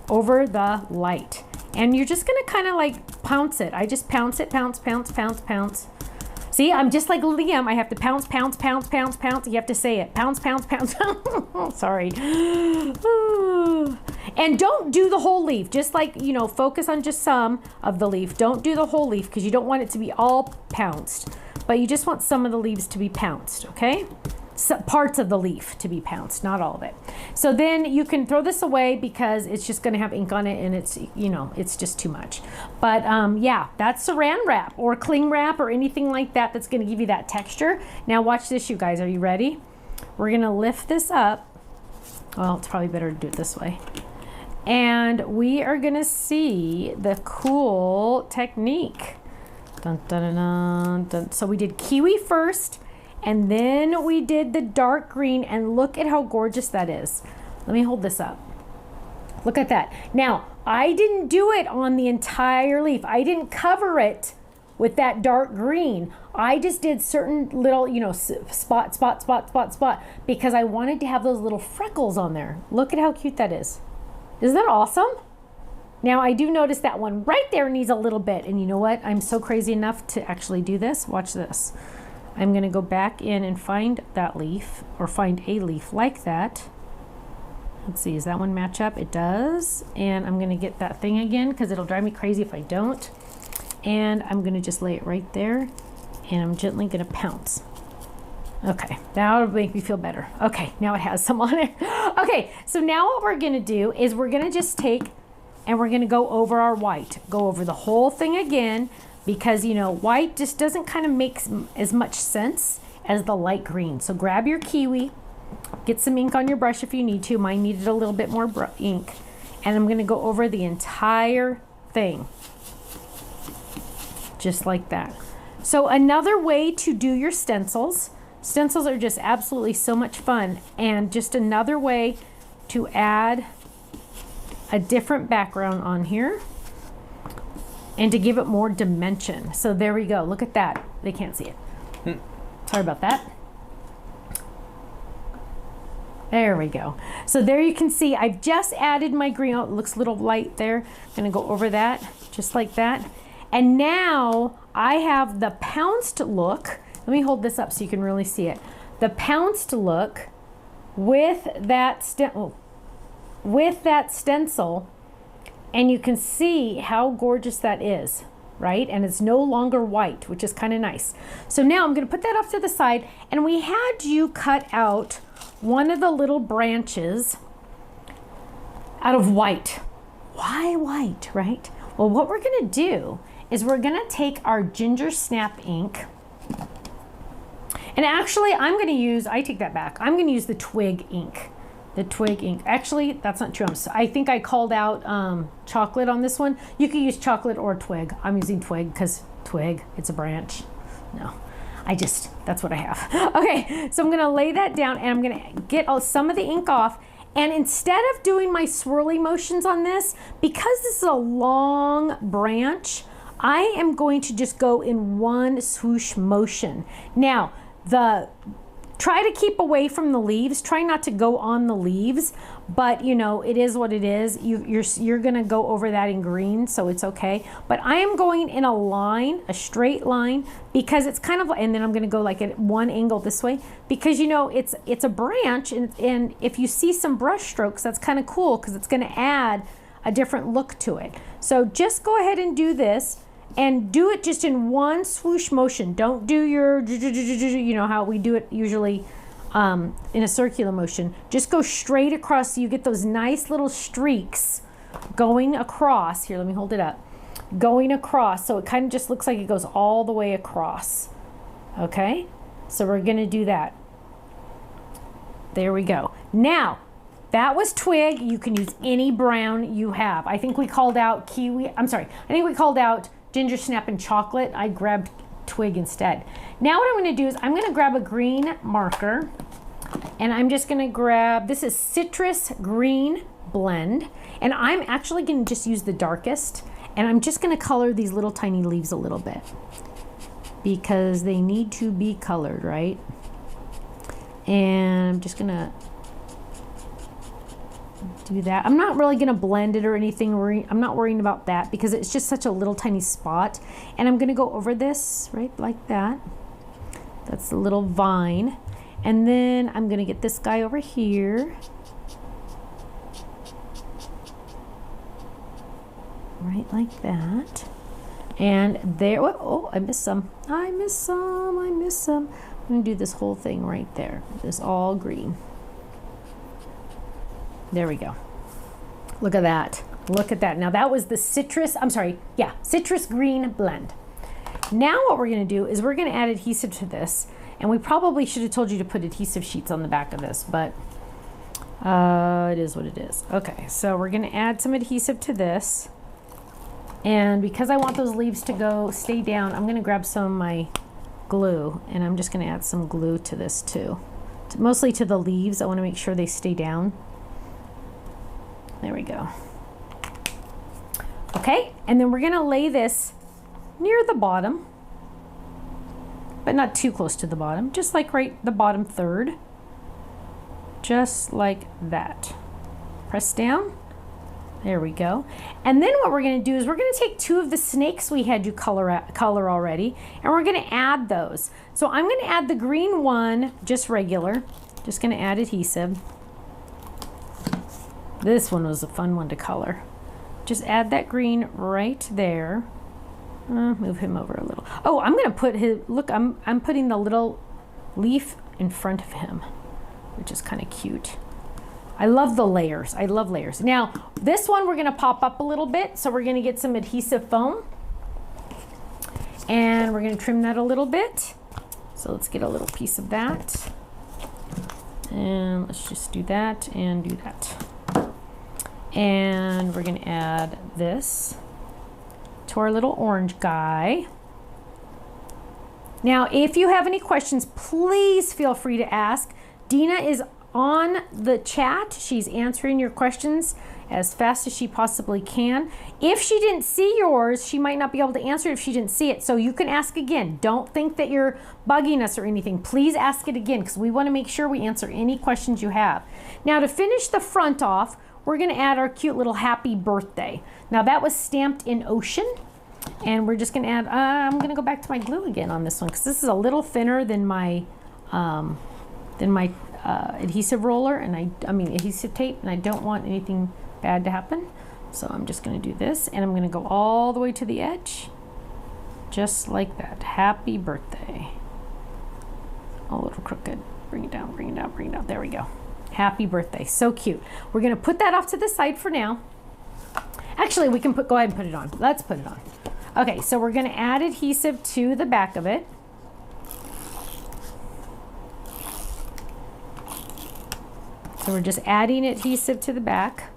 over the light. And you're just gonna kind of like pounce it. I just pounce it, pounce, pounce, pounce, pounce. See, I'm just like Liam. I have to pounce, pounce, pounce, pounce, pounce. You have to say it. Pounce, pounce, pounce. Sorry. And don't do the whole leaf. Just like, you know, focus on just some of the leaf. Don't do the whole leaf because you don't want it to be all pounced. But you just want some of the leaves to be pounced, okay? So parts of the leaf to be pounced, not all of it. So then you can throw this away because it's just going to have ink on it and it's, you know, it's just too much. But yeah, that's saran wrap or cling wrap or anything like that that's going to give you that texture. Now watch this, you guys. Are you ready? We're going to lift this up. Well, it's probably better to do it this way. And we are going to see the cool technique. Dun, dun, dun, dun, dun. So we did kiwi first. And then we did the dark green, and look at how gorgeous that is. Let me hold this up. Look at that. Now, I didn't do it on the entire leaf. I didn't cover it with that dark green. I just did certain little, you know, spot, because I wanted to have those little freckles on there. Look at how cute that is. Isn't that awesome? Now I do notice that one right there needs a little bit. And you know what? I'm so crazy enough to actually do this. Watch this. I'm going to go back in and find that leaf, or find a leaf like that. Let's see, does that one match up? It does. And I'm going to get that thing again because it'll drive me crazy if I don't. And I'm going to just lay it right there, and I'm gently going to pounce. Okay, that'll make me feel better. Okay, now it has some on it. Okay, so now what we're going to do is we're going to just take and we're going to go over our white. Go over the whole thing again, because, you know, white just doesn't kind of make as much sense as the light green. So grab your kiwi, get some ink on your brush if you need to. Mine needed a little bit more ink. And I'm going to go over the entire thing. Just like that. So another way to do your stencils are just absolutely so much fun, and just another way to add a different background on here and to give it more dimension. So there we go. Look at that. They can't see it. Sorry about that. There we go. So there you can see I've just added my green. Oh, it looks a little light there. I'm going to go over that just like that. And now I have the pounced look. Let me hold this up so you can really see it. The pounced look with that stencil, and you can see how gorgeous that is, right? And it's no longer white, which is kind of nice. So now I'm going to put that off to the side, and we had you cut out one of the little branches out of white. Why white, right? Well, what we're going to do is we're going to take our Ginger Snap ink, and actually I'm going to use, I take that back, I'm going to use the Twig ink. The Twig ink. Actually, that's not true. I think I called out chocolate on this one. You could use chocolate or twig. I'm using twig because twig, it's a branch. No, that's what I have. Okay, so I'm going to lay that down, and I'm going to get some of the ink off. And instead of doing my swirly motions on this, because this is a long branch, I am going to just go in one swoosh motion. Now, try to keep away from the leaves. Try not to go on the leaves, but you know, it is what it is. You're gonna go over that in green, so it's okay. But I am going in a line, a straight line, because it's kind of, and then I'm gonna go like at one angle this way, because you know, it's a branch, and if you see some brush strokes, that's kind of cool because it's gonna add a different look to it. So just go ahead and do this. And do it just in one swoosh motion. Don't do your, you know how we do it usually in a circular motion. Just go straight across so you get those nice little streaks going across. Here, let me hold it up. Going across, so it kind of just looks like it goes all the way across. Okay, so we're gonna do that. There we go. Now, that was Twig. You can use any brown you have. I think we called out kiwi. I'm sorry. I think we called out Ginger Snap and chocolate. I grabbed Twig instead. Now what I'm going to do is I'm going to grab a green marker, and I'm just going to grab, this is Citrus Green Blend, and I'm actually going to just use the darkest, and I'm just going to color these little tiny leaves a little bit because they need to be colored, right? And I'm just going to do that. I'm not really going to blend it or anything. I'm not worrying about that because it's just such a little tiny spot. And I'm going to go over this right like that. That's a little vine. And then I'm going to get this guy over here. Right like that. And there, oh, I missed some. I missed some. I'm going to do this whole thing right there. This all green. There we go. Look at that. Look at that. Now that was the citrus green blend. Now what we're going to do is we're going to add adhesive to this. And we probably should have told you to put adhesive sheets on the back of this, but it is what it is. Okay, so we're going to add some adhesive to this. And because I want those leaves to stay down, I'm going to grab some of my glue, and I'm just going to add some glue to this too. Mostly to the leaves. I want to make sure they stay down. There we go. Okay, and then we're gonna lay this near the bottom, but not too close to the bottom, just like right the bottom third, just like that. Press down. There we go. And then what we're going to do is we're going to take 2 of the snakes we had you color already, and we're going to add those. So I'm going to add the green one, just regular. Just going to add adhesive. This one was a fun one to color. Just add that green right there. Move him over a little. Oh, I'm going to put his, look, I'm putting the little leaf in front of him, which is kind of cute. I love the layers. I love layers. Now, this one we're going to pop up a little bit. So we're going to get some adhesive foam. And we're going to trim that a little bit. So let's get a little piece of that. And let's just do that and do that. And we're going to add this to our little orange guy. Now, if you have any questions, please feel free to ask. Dina is on the chat. She's answering your questions as fast as she possibly can. If she didn't see yours, she might not be able to answer it if she didn't see it. So you can ask again. Don't think that you're bugging us or anything. Please ask it again because we want to make sure we answer any questions you have. Now, to finish the front off, we're going to add our cute little happy birthday. Now, that was stamped in ocean. And we're just going to add, I'm going to go back to my glue again on this one because this is a little thinner than my adhesive roller, and I mean adhesive tape, and I don't want anything bad to happen. So I'm just going to do this, and I'm going to go all the way to the edge, just like that. Happy birthday. A little crooked. Bring it down, bring it down, bring it down. There we go. Happy birthday. So cute. We're going to put that off to the side for now. Actually, we can go ahead and put it on. Let's put it on. Okay, so we're going to add adhesive to the back of it. So we're just adding adhesive to the back.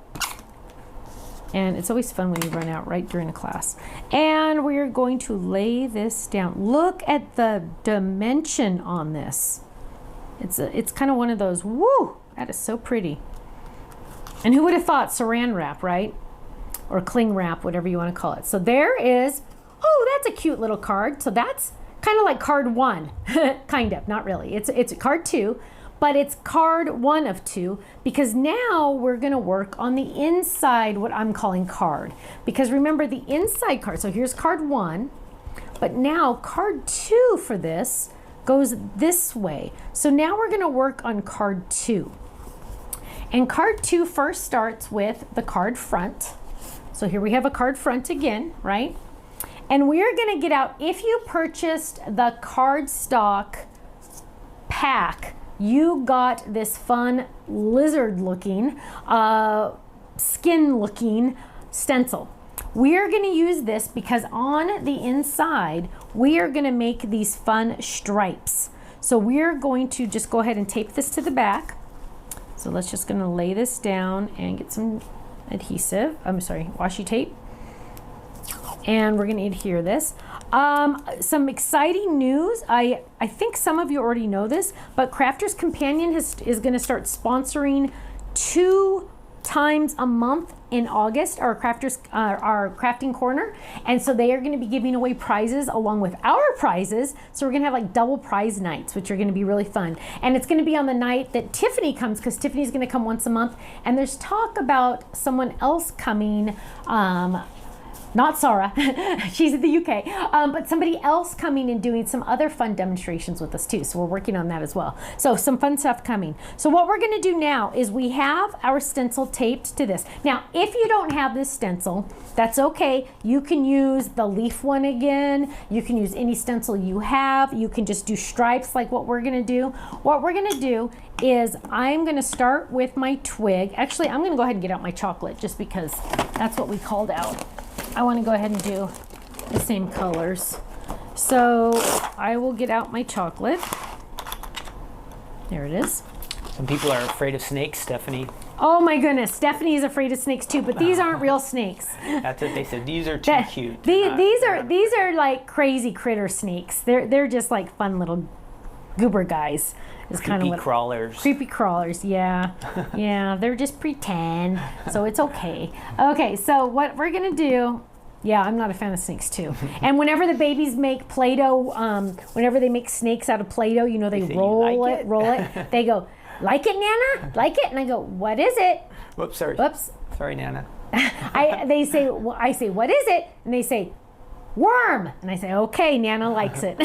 And it's always fun when you run out right during a class. And we're going to lay this down. Look at the dimension on this. It's kind of one of those, woo, that is so pretty. And who would have thought saran wrap, right? Or cling wrap, whatever you want to call it. So there is, oh, that's a cute little card. So that's kind of like card 1, kind of, not really. It's card 2. But it's card 1 of 2 because now we're going to work on the inside, what I'm calling card. Because remember the inside card, so here's card 1, but now card 2 for this goes this way. So now we're going to work on card 2. And card 2 first starts with the card front. So here we have a card front again, right? And we're going to get out, if you purchased the cardstock pack, you got this fun lizard looking, skin looking stencil. We're going to use this because on the inside, we are going to make these fun stripes. So we're going to just go ahead and tape this to the back. So let's just going to lay this down and get some adhesive, washi tape. And we're going to adhere this. Some exciting news. I think some of you already know this, but Crafter's Companion is going to start sponsoring 2 times a month in August, our crafting corner. And so they are going to be giving away prizes along with our prizes. So we're going to have like double prize nights, which are going to be really fun. And it's going to be on the night that Tiffany comes, because Tiffany's going to come once a month. And there's talk about someone else coming, not Sarah, she's in the UK, but somebody else coming and doing some other fun demonstrations with us too. So we're working on that as well. So some fun stuff coming. So what we're gonna do now is we have our stencil taped to this. Now, if you don't have this stencil, that's okay. You can use the leaf one again. You can use any stencil you have. You can just do stripes like what we're gonna do. What we're gonna do is I'm gonna start with my twig. Actually, I'm gonna go ahead and get out my chocolate just because that's what we called out. I want to go ahead and do the same colors. So I will get out my chocolate. There it is. Some people are afraid of snakes, Stephanie. Oh my goodness, Stephanie is afraid of snakes too, but these aren't real snakes. That's what they said. These are too cute. These are like crazy critter snakes. They're just like fun little goober guys. Is kind of what crawlers. Creepy crawlers, yeah. Yeah, they're just pretend, so it's okay. Okay, so what we're gonna do Yeah, I'm not a fan of snakes too. And whenever the babies make Play-Doh, whenever they make snakes out of Play-Doh, you know, they say, "You roll like it, roll it. They go, like it, Nana? Like it? And I go, what is it? Whoops, sorry. Whoops. Sorry, Nana. I say, what is it? And they say, worm. And I say, okay, Nana likes it.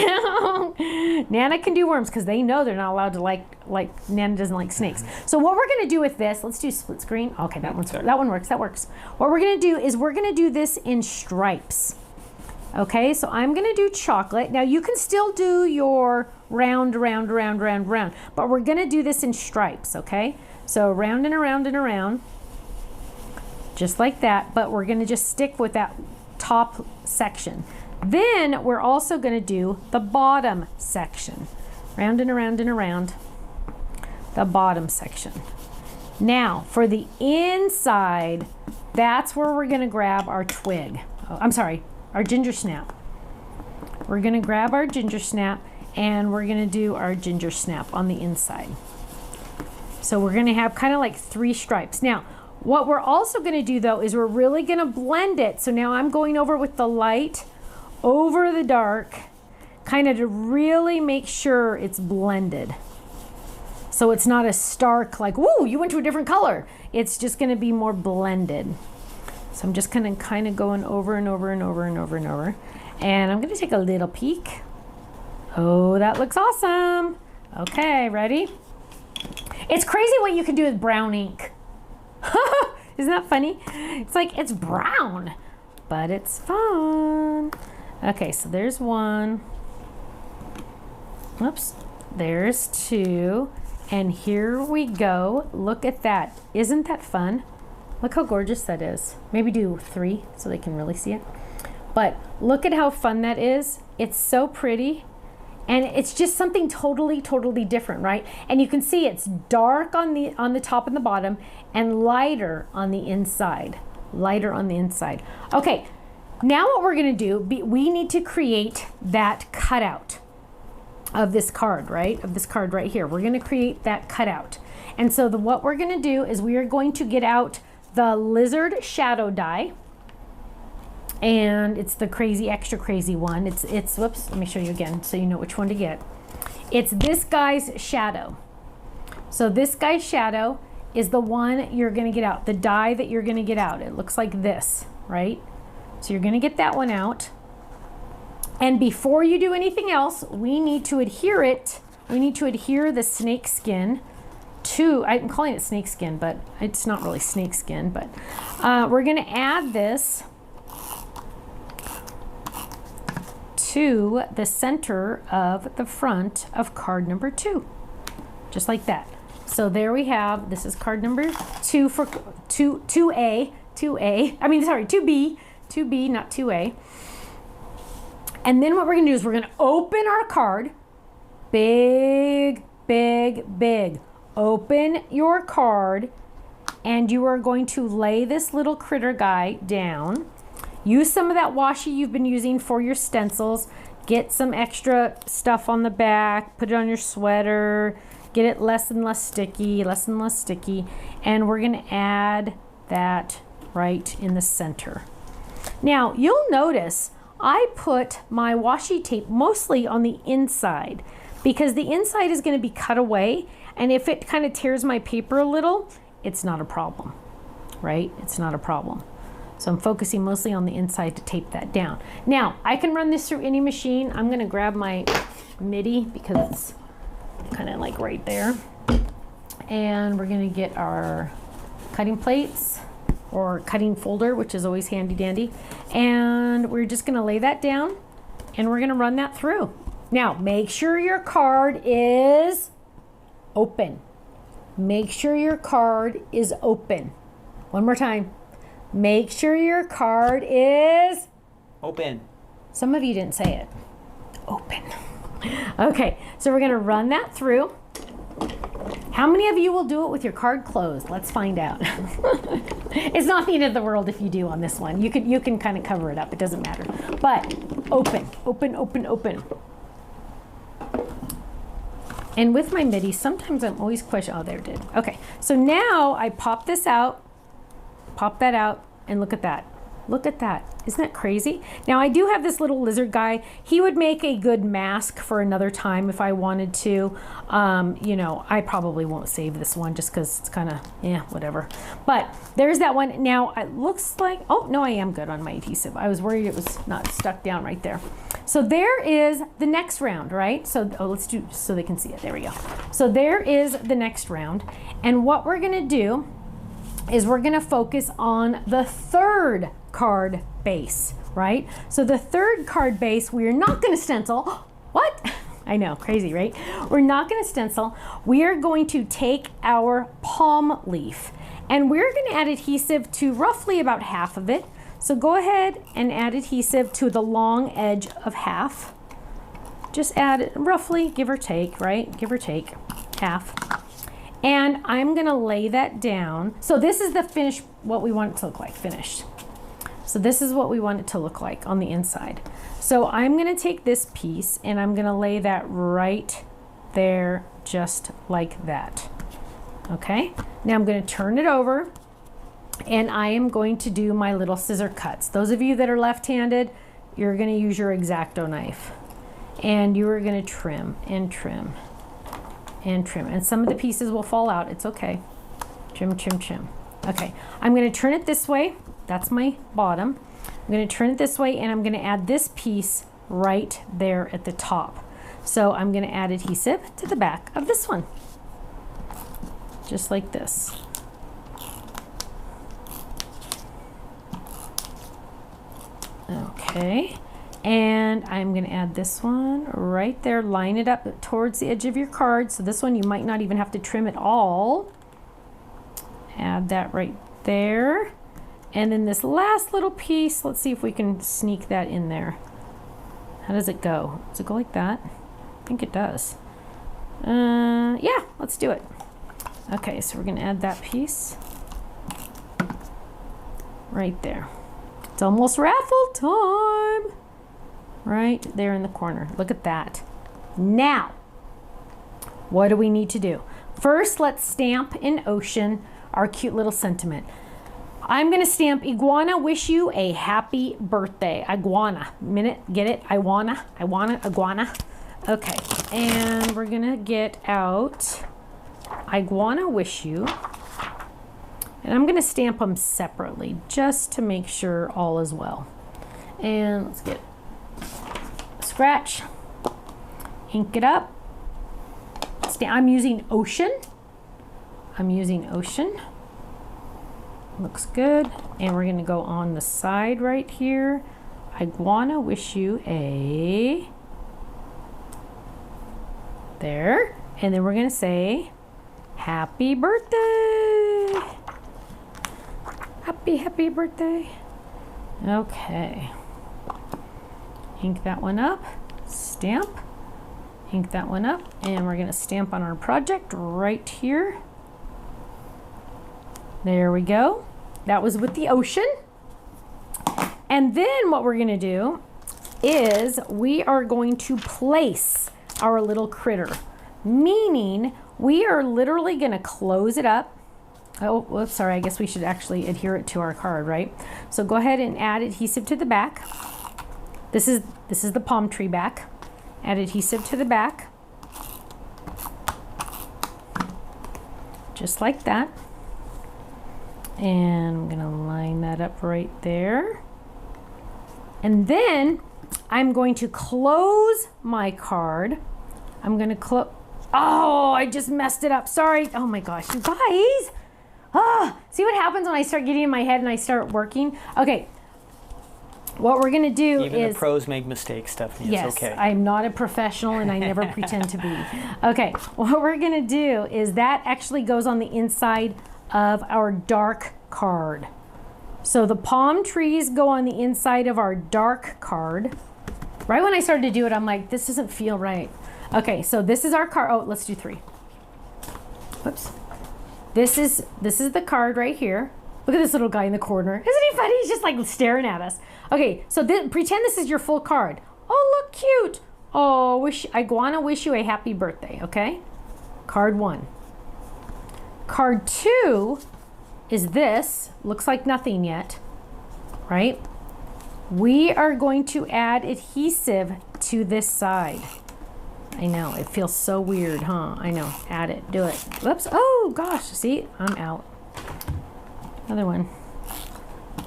Nana can do worms because they know they're not allowed to like Nana doesn't like snakes. So what we're going to do with this, let's do split screen. Okay, that one works. That works. What we're going to do is we're going to do this in stripes. Okay, so I'm going to do chocolate. Now you can still do your round, but we're going to do this in stripes, okay? So round and around and around, just like that, but we're going to just stick with that top section. Then we're also going to do the bottom section. Round and around and around the bottom section. Now for the inside, that's where we're going to grab our twig. Oh, I'm sorry, our ginger snap. We're going to grab our ginger snap and we're going to do our ginger snap on the inside. So we're going to have kind of like 3 stripes. Now, what we're also going to do though is we're really going to blend it. So now I'm going over with the light over the dark, kind of to really make sure it's blended. So it's not a stark like, woo, you went to a different color. It's just going to be more blended. So I'm just kind of going over and over and over and over and over. And I'm going to take a little peek. Oh, that looks awesome. Okay, ready? It's crazy what you can do with brown ink. Isn't that funny? It's like it's brown, but it's fun. Okay, so there's 1. Oops, there's 2. And here we go. Look at that. Isn't that fun? Look how gorgeous that is. Maybe do 3 so they can really see it. But look at how fun that is. It's so pretty. And it's just something totally different, right? And you can see it's dark on the top and the bottom and lighter on the inside. Lighter on the inside. Okay, now what we're gonna do, we need to create that cutout of this card, right? Of this card right here. We're gonna create that cutout. And so what we're gonna do is we are going to get out the lizard shadow die. And it's the extra crazy one. It's whoops, let me show you again so you know which one to get. It's this guy's shadow. So this guy's shadow is the one you're gonna get out, the die that you're gonna get out. It looks like this, right? So you're gonna get that one out. And before you do anything else, we need to adhere it. We need to adhere the snake skin to, I'm calling it snake skin, but it's not really snake skin, but we're gonna add this to the center of the front of card number 2, just like that. So there we have, this is card number 2 for 2A, I mean, sorry, 2B, not 2A. And then what we're gonna do is we're gonna open our card, big. Open your card, and you are going to lay this little critter guy down. Use some of that washi you've been using for your stencils. Get some extra stuff on the back, put it on your sweater, get it less and less sticky. And we're gonna add that right in the center. Now, you'll notice I put my washi tape mostly on the inside because the inside is gonna be cut away, and if it kind of tears my paper a little, it's not a problem, right? It's not a problem. So I'm focusing mostly on the inside to tape that down. Now, I can run this through any machine. I'm gonna grab my MIDI because it's kind of like right there. And we're gonna get our cutting plates or cutting folder, which is always handy dandy. And we're just gonna lay that down and we're gonna run that through. Now, make sure your card is open. Make sure your card is open. One more time. Make sure your card is open. Some of you didn't say it. Open. Okay, so we're gonna run that through. How many of you will do it with your card closed? Let's find out. It's not the end of the world if you do on this one. You can kind of cover it up. It doesn't matter. But open. And with my MIDI, sometimes I'm always questioning. Oh, there it did. Okay, so now I pop this out. Pop that out and look at that. look at that. Isn't that crazy? Now I do have this little lizard guy. He would make a good mask for another time if I wanted to. You know, I probably won't save this one just because it's kind of, yeah, whatever. But there's that one. Now it looks like, oh no, I am good on my adhesive. I was worried it was not stuck down right there. So there is the next round, right? So let's do, so they can see it. There we go. So there is the next round. And what we're gonna do is we're gonna focus on the third card base, right? So the third card base, we are not gonna stencil. What? I know, crazy, right? We're not gonna stencil. We are going to take our palm leaf and we're gonna add adhesive to roughly about half of it. So go ahead and add adhesive to the long edge of half. Just add it roughly, give or take, right? Give or take, half. And I'm gonna lay that down. So this is the finish, what we want it to look like, finished. So this is what we want it to look like on the inside. So I'm gonna take this piece and I'm gonna lay that right there, just like that. Okay, now I'm gonna turn it over and I am going to do my little scissor cuts. Those of you that are left-handed, you're gonna use your X-Acto knife and you are gonna trim and trim and trim. And some of the pieces will fall out, it's okay. Trim, trim, trim. Okay, I'm gonna turn it this way. That's my bottom. I'm gonna turn it this way and I'm gonna add this piece right there at the top. So I'm gonna add adhesive to the back of this one. Just like this. Okay, and I'm gonna add this one right there, line it up towards the edge of your card. So this one you might not even have to trim it all. Add that right there. And then this last little piece, let's see if we can sneak that in there. How does it go? Does it go like that? I think it does. Yeah, let's do it. Okay, so we're gonna add that piece right there. It's almost raffle time. Right there in the corner. Look at that. Now, what do we need to do? First, let's stamp in Ocean our cute little sentiment. I'm gonna stamp Iguana, wish you a happy birthday. Iguana, minute, get it? I wanna, iguana. Okay, and we're gonna get out Iguana, wish you. And I'm gonna stamp them separately just to make sure all is well. And let's get scratch, ink it up. I'm using Ocean. Looks good. And we're gonna go on the side right here. Iguana, wish you a, there. And then we're gonna say, happy birthday. Happy birthday. Okay. Ink that one up, stamp, ink that one up, and we're gonna stamp on our project right here. There we go. That was with the Ocean. And then what we're gonna do is we are going to place our little critter, meaning we are literally gonna close it up. Oh, whoops, sorry, I guess we should actually adhere it to our card, right? So go ahead and add adhesive to the back. This is the palm tree back. Add adhesive to the back. Just like that. And I'm gonna line that up right there. And then I'm going to close my card. I'm gonna close, oh, I just messed it up, sorry. Oh my gosh, you guys. Ah, see what happens when I start getting in my head and I start working? Okay, what we're gonna do Even is... the pros make mistakes, Stephanie, yes, it's okay. I'm not a professional and I never pretend to be. Okay, what we're gonna do is that actually goes on the inside of our dark card. So the palm trees go on the inside of our dark card. Right when I started to do it, I'm like, this doesn't feel right. Okay, so this is our card. Oh, let's do 3. Whoops. This is the card right here. Look at this little guy in the corner. Isn't he funny? He's just like staring at us. Okay, so pretend this is your full card. Oh, look cute. Oh, Iguana, wish you a happy birthday, okay? Card 1. Card 2 is this. Looks like nothing yet, right? We are going to add adhesive to this side. I know, it feels so weird, huh? I know, add it, do it. Whoops, oh gosh, see, I'm out. Another one.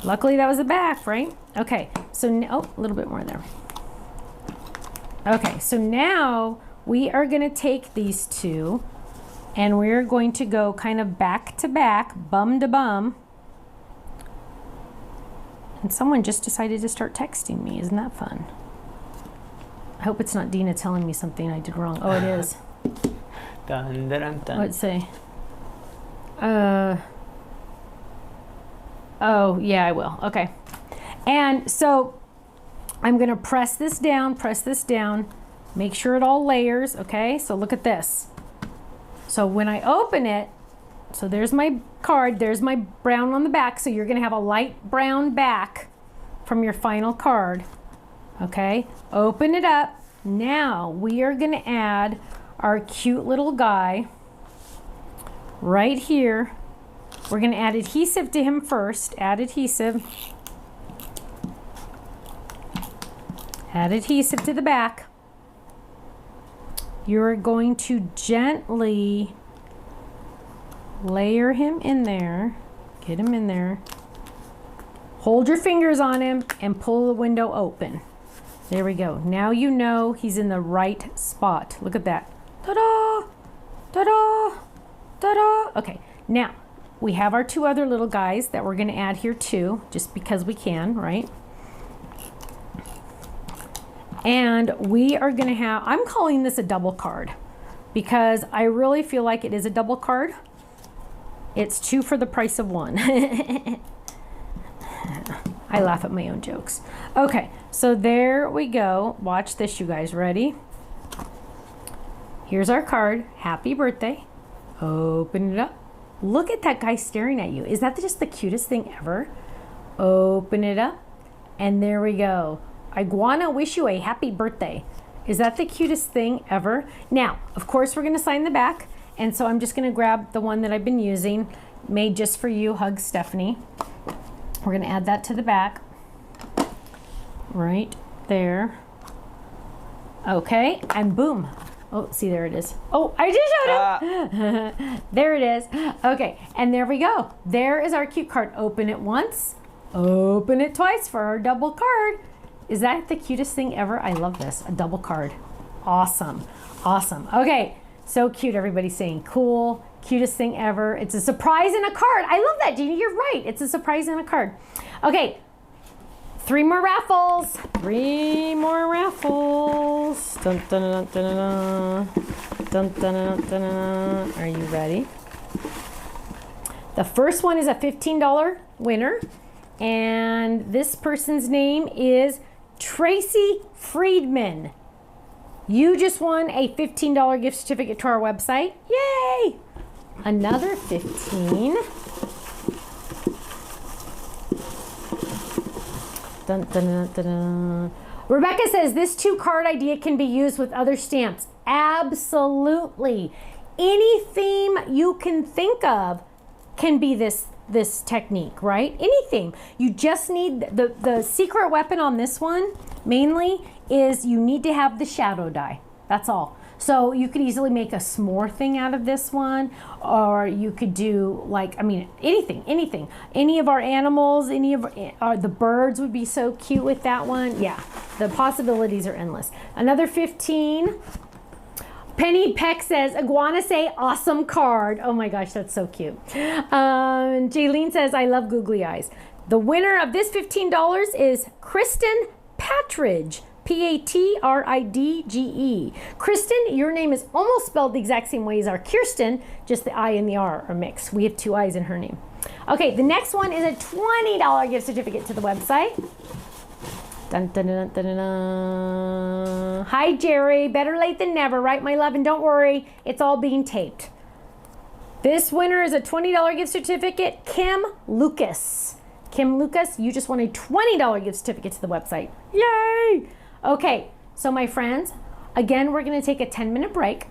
Luckily that was the back, right? Okay, so, oh, a little bit more there. Okay, so now we are gonna take these two and we're going to go kind of back to back, bum to bum. And someone just decided to start texting me. Isn't that fun? I hope it's not Dina telling me something I did wrong. Oh, it is. Dun, dun, dun, dun. What'd it say? Oh, yeah, I will. Okay. And so I'm going to press this down, make sure it all layers. Okay. So look at this. So when I open it, so there's my card, there's my brown on the back. So you're going to have a light brown back from your final card. Okay. Open it up. Now we are going to add our cute little guy right here. We're going to add adhesive to him first. Add adhesive. Add adhesive to the back. You're going to gently layer him in there. Get him in there. Hold your fingers on him and pull the window open. There we go. Now you know he's in the right spot. Look at that. Ta-da! Ta-da! Ta-da! Okay, now we have our two other little guys that we're going to add here too, just because we can, right? And we are going to have, I'm calling this a double card because I really feel like it is a double card. It's two for the price of one. I laugh at my own jokes. Okay, so there we go. Watch this, you guys. Ready? Here's our card. Happy birthday. Open it up. Look at that guy staring at you. Is that just the cutest thing ever? Open it up. And there we go. Iguana, wish you a happy birthday. Is that the cutest thing ever? Now, of course, we're going to sign the back. And so I'm just going to grab the one that I've been using, made just for you, Hug Stephanie. We're going to add that to the back. Right there. Okay, and boom. Oh, see, there it is. Oh, I just showed it. There it is. Okay, and there we go. There is our cute card. Open it once, open it twice for our double card. Is that the cutest thing ever? I love this, a double card. Awesome, awesome. Okay, so cute, everybody's saying cool, cutest thing ever. It's a surprise in a card. I love that, Jeannie, you're right. It's a surprise in a card. Okay, 3 more raffles. 3 more raffles. Dun, dun, dun, dun, dun, dun, dun, dun, dun, dun. Are you ready? The first one is a $15 winner. And this person's name is Tracy Friedman. You just won a $15 gift certificate to our website. Yay! Another 15. Dun, dun, dun, dun, dun. Rebecca says this 2-card idea can be used with other stamps. Absolutely. Any theme you can think of can be this technique, right? Anything. You just need the secret weapon on this one mainly is you need to have the shadow die. That's all. So you could easily make a s'more thing out of this one, or you could do like, I mean, anything. Any of our animals, any of the birds would be so cute with that one. Yeah, the possibilities are endless. Another 15. Penny Peck says, Iguana say awesome card. Oh my gosh, that's so cute. Jaylene says, I love googly eyes. The winner of this $15 is Kristen Patridge. Patridge. Kristen, your name is almost spelled the exact same way as our Kirsten, just the I and the R are mixed. We have 2 I's in her name. Okay, the next one is a $20 gift certificate to the website. Dun, dun, dun, dun, dun, dun. Hi, Jerry. Better late than never, right, my love? And don't worry, it's all being taped. This winner is a $20 gift certificate, Kim Lucas. Kim Lucas, you just won a $20 gift certificate to the website. Yay! Okay, so my friends, again, we're going to take a 10-minute break,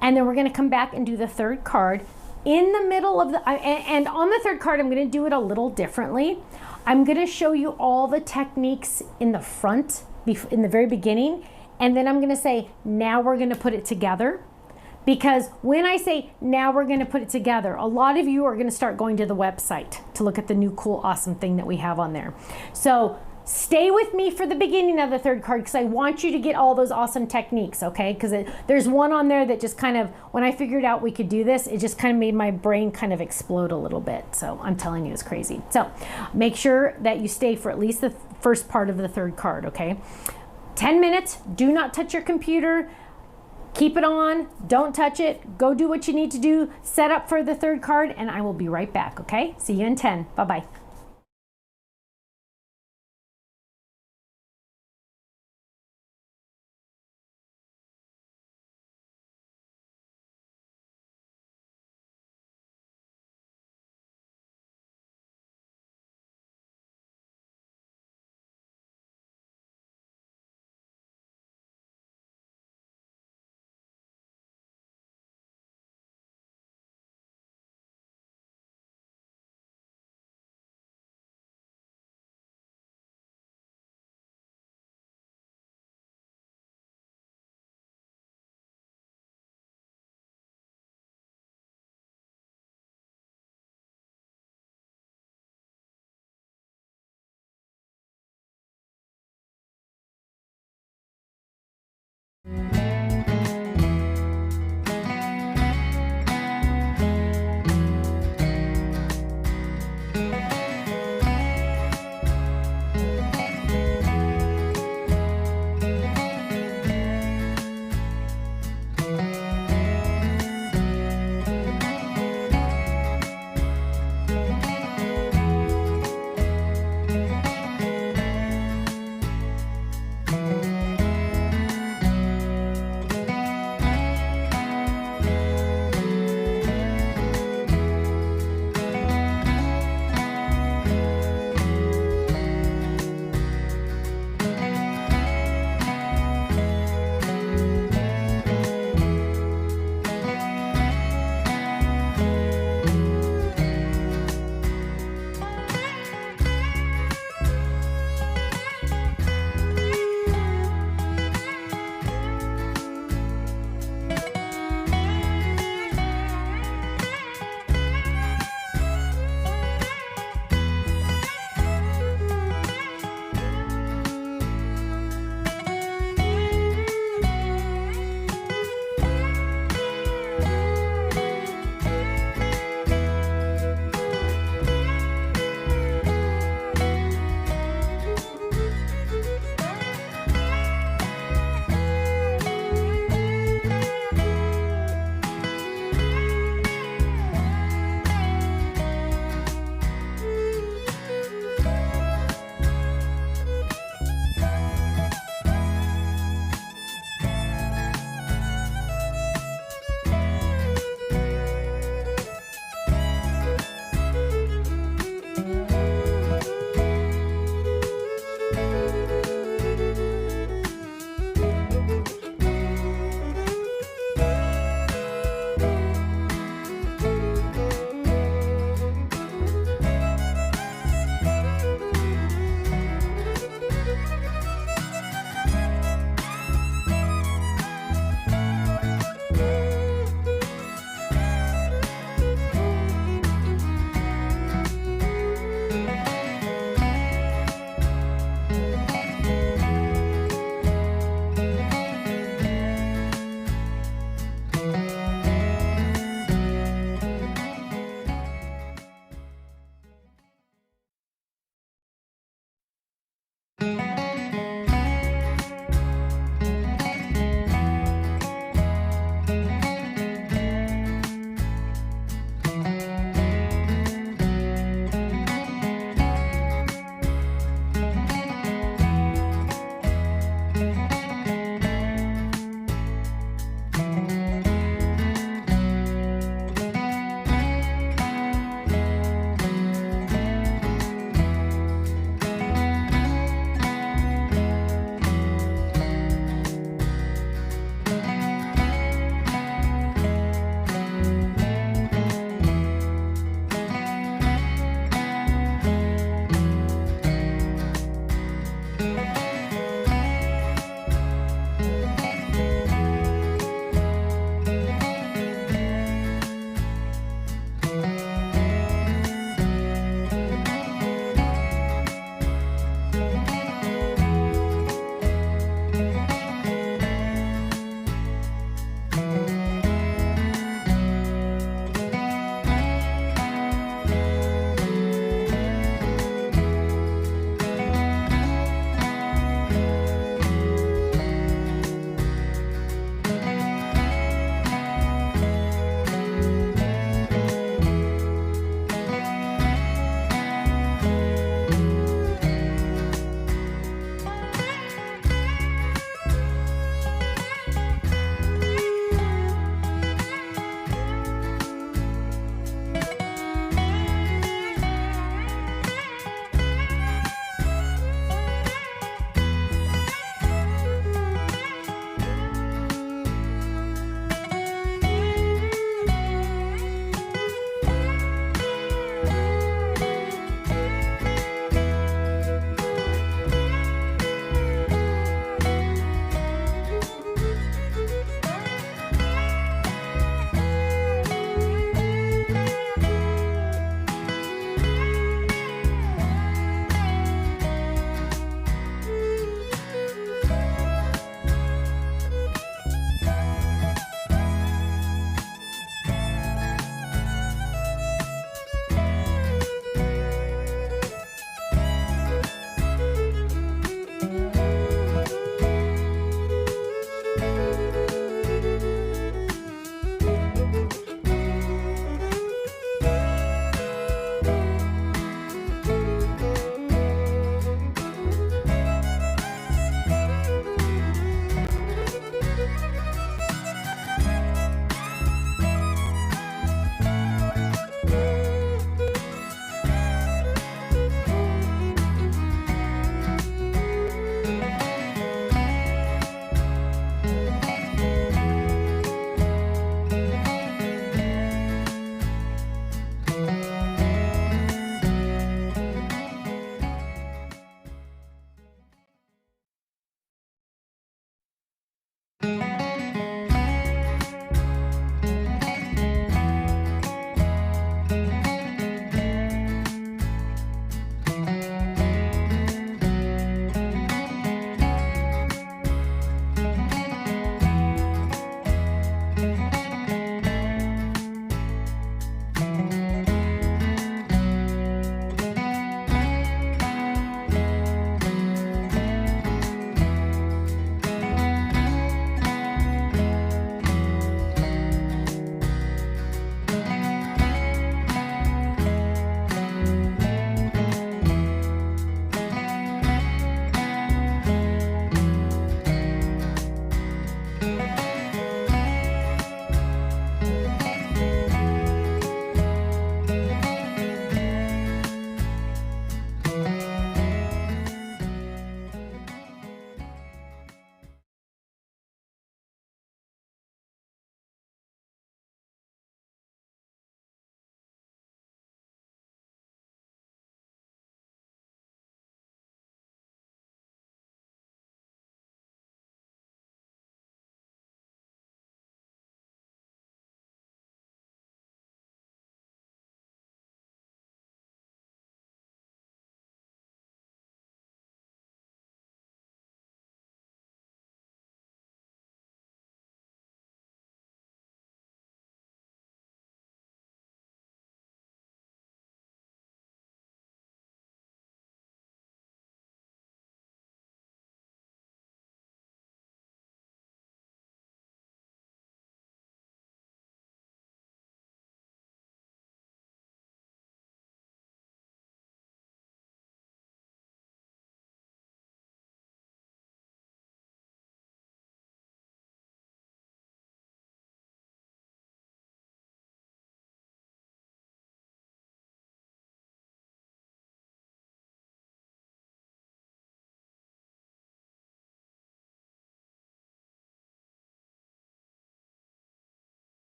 and then we're going to come back and do the 3rd card. in the middle of and on the third card, I'm going to do it a little differently. I'm going to show you all the techniques in the front, in the very beginning, and then I'm going to say, now we're going to put it together. Because when I say, now we're going to put it together, a lot of you are going to start going to the website to look at the new, cool, awesome thing that we have on there. So stay with me for the beginning of the third card because I want you to get all those awesome techniques, okay? Because there's one on there that just kind of, when I figured out we could do this, it just kind of made my brain kind of explode a little bit. So I'm telling you, it's crazy. So make sure that you stay for at least the first part of the third card, okay? 10 minutes, do not touch your computer. Keep it on, don't touch it, go do what you need to do, set up for the third card, and I will be right back, okay? See you in 10. Bye-bye.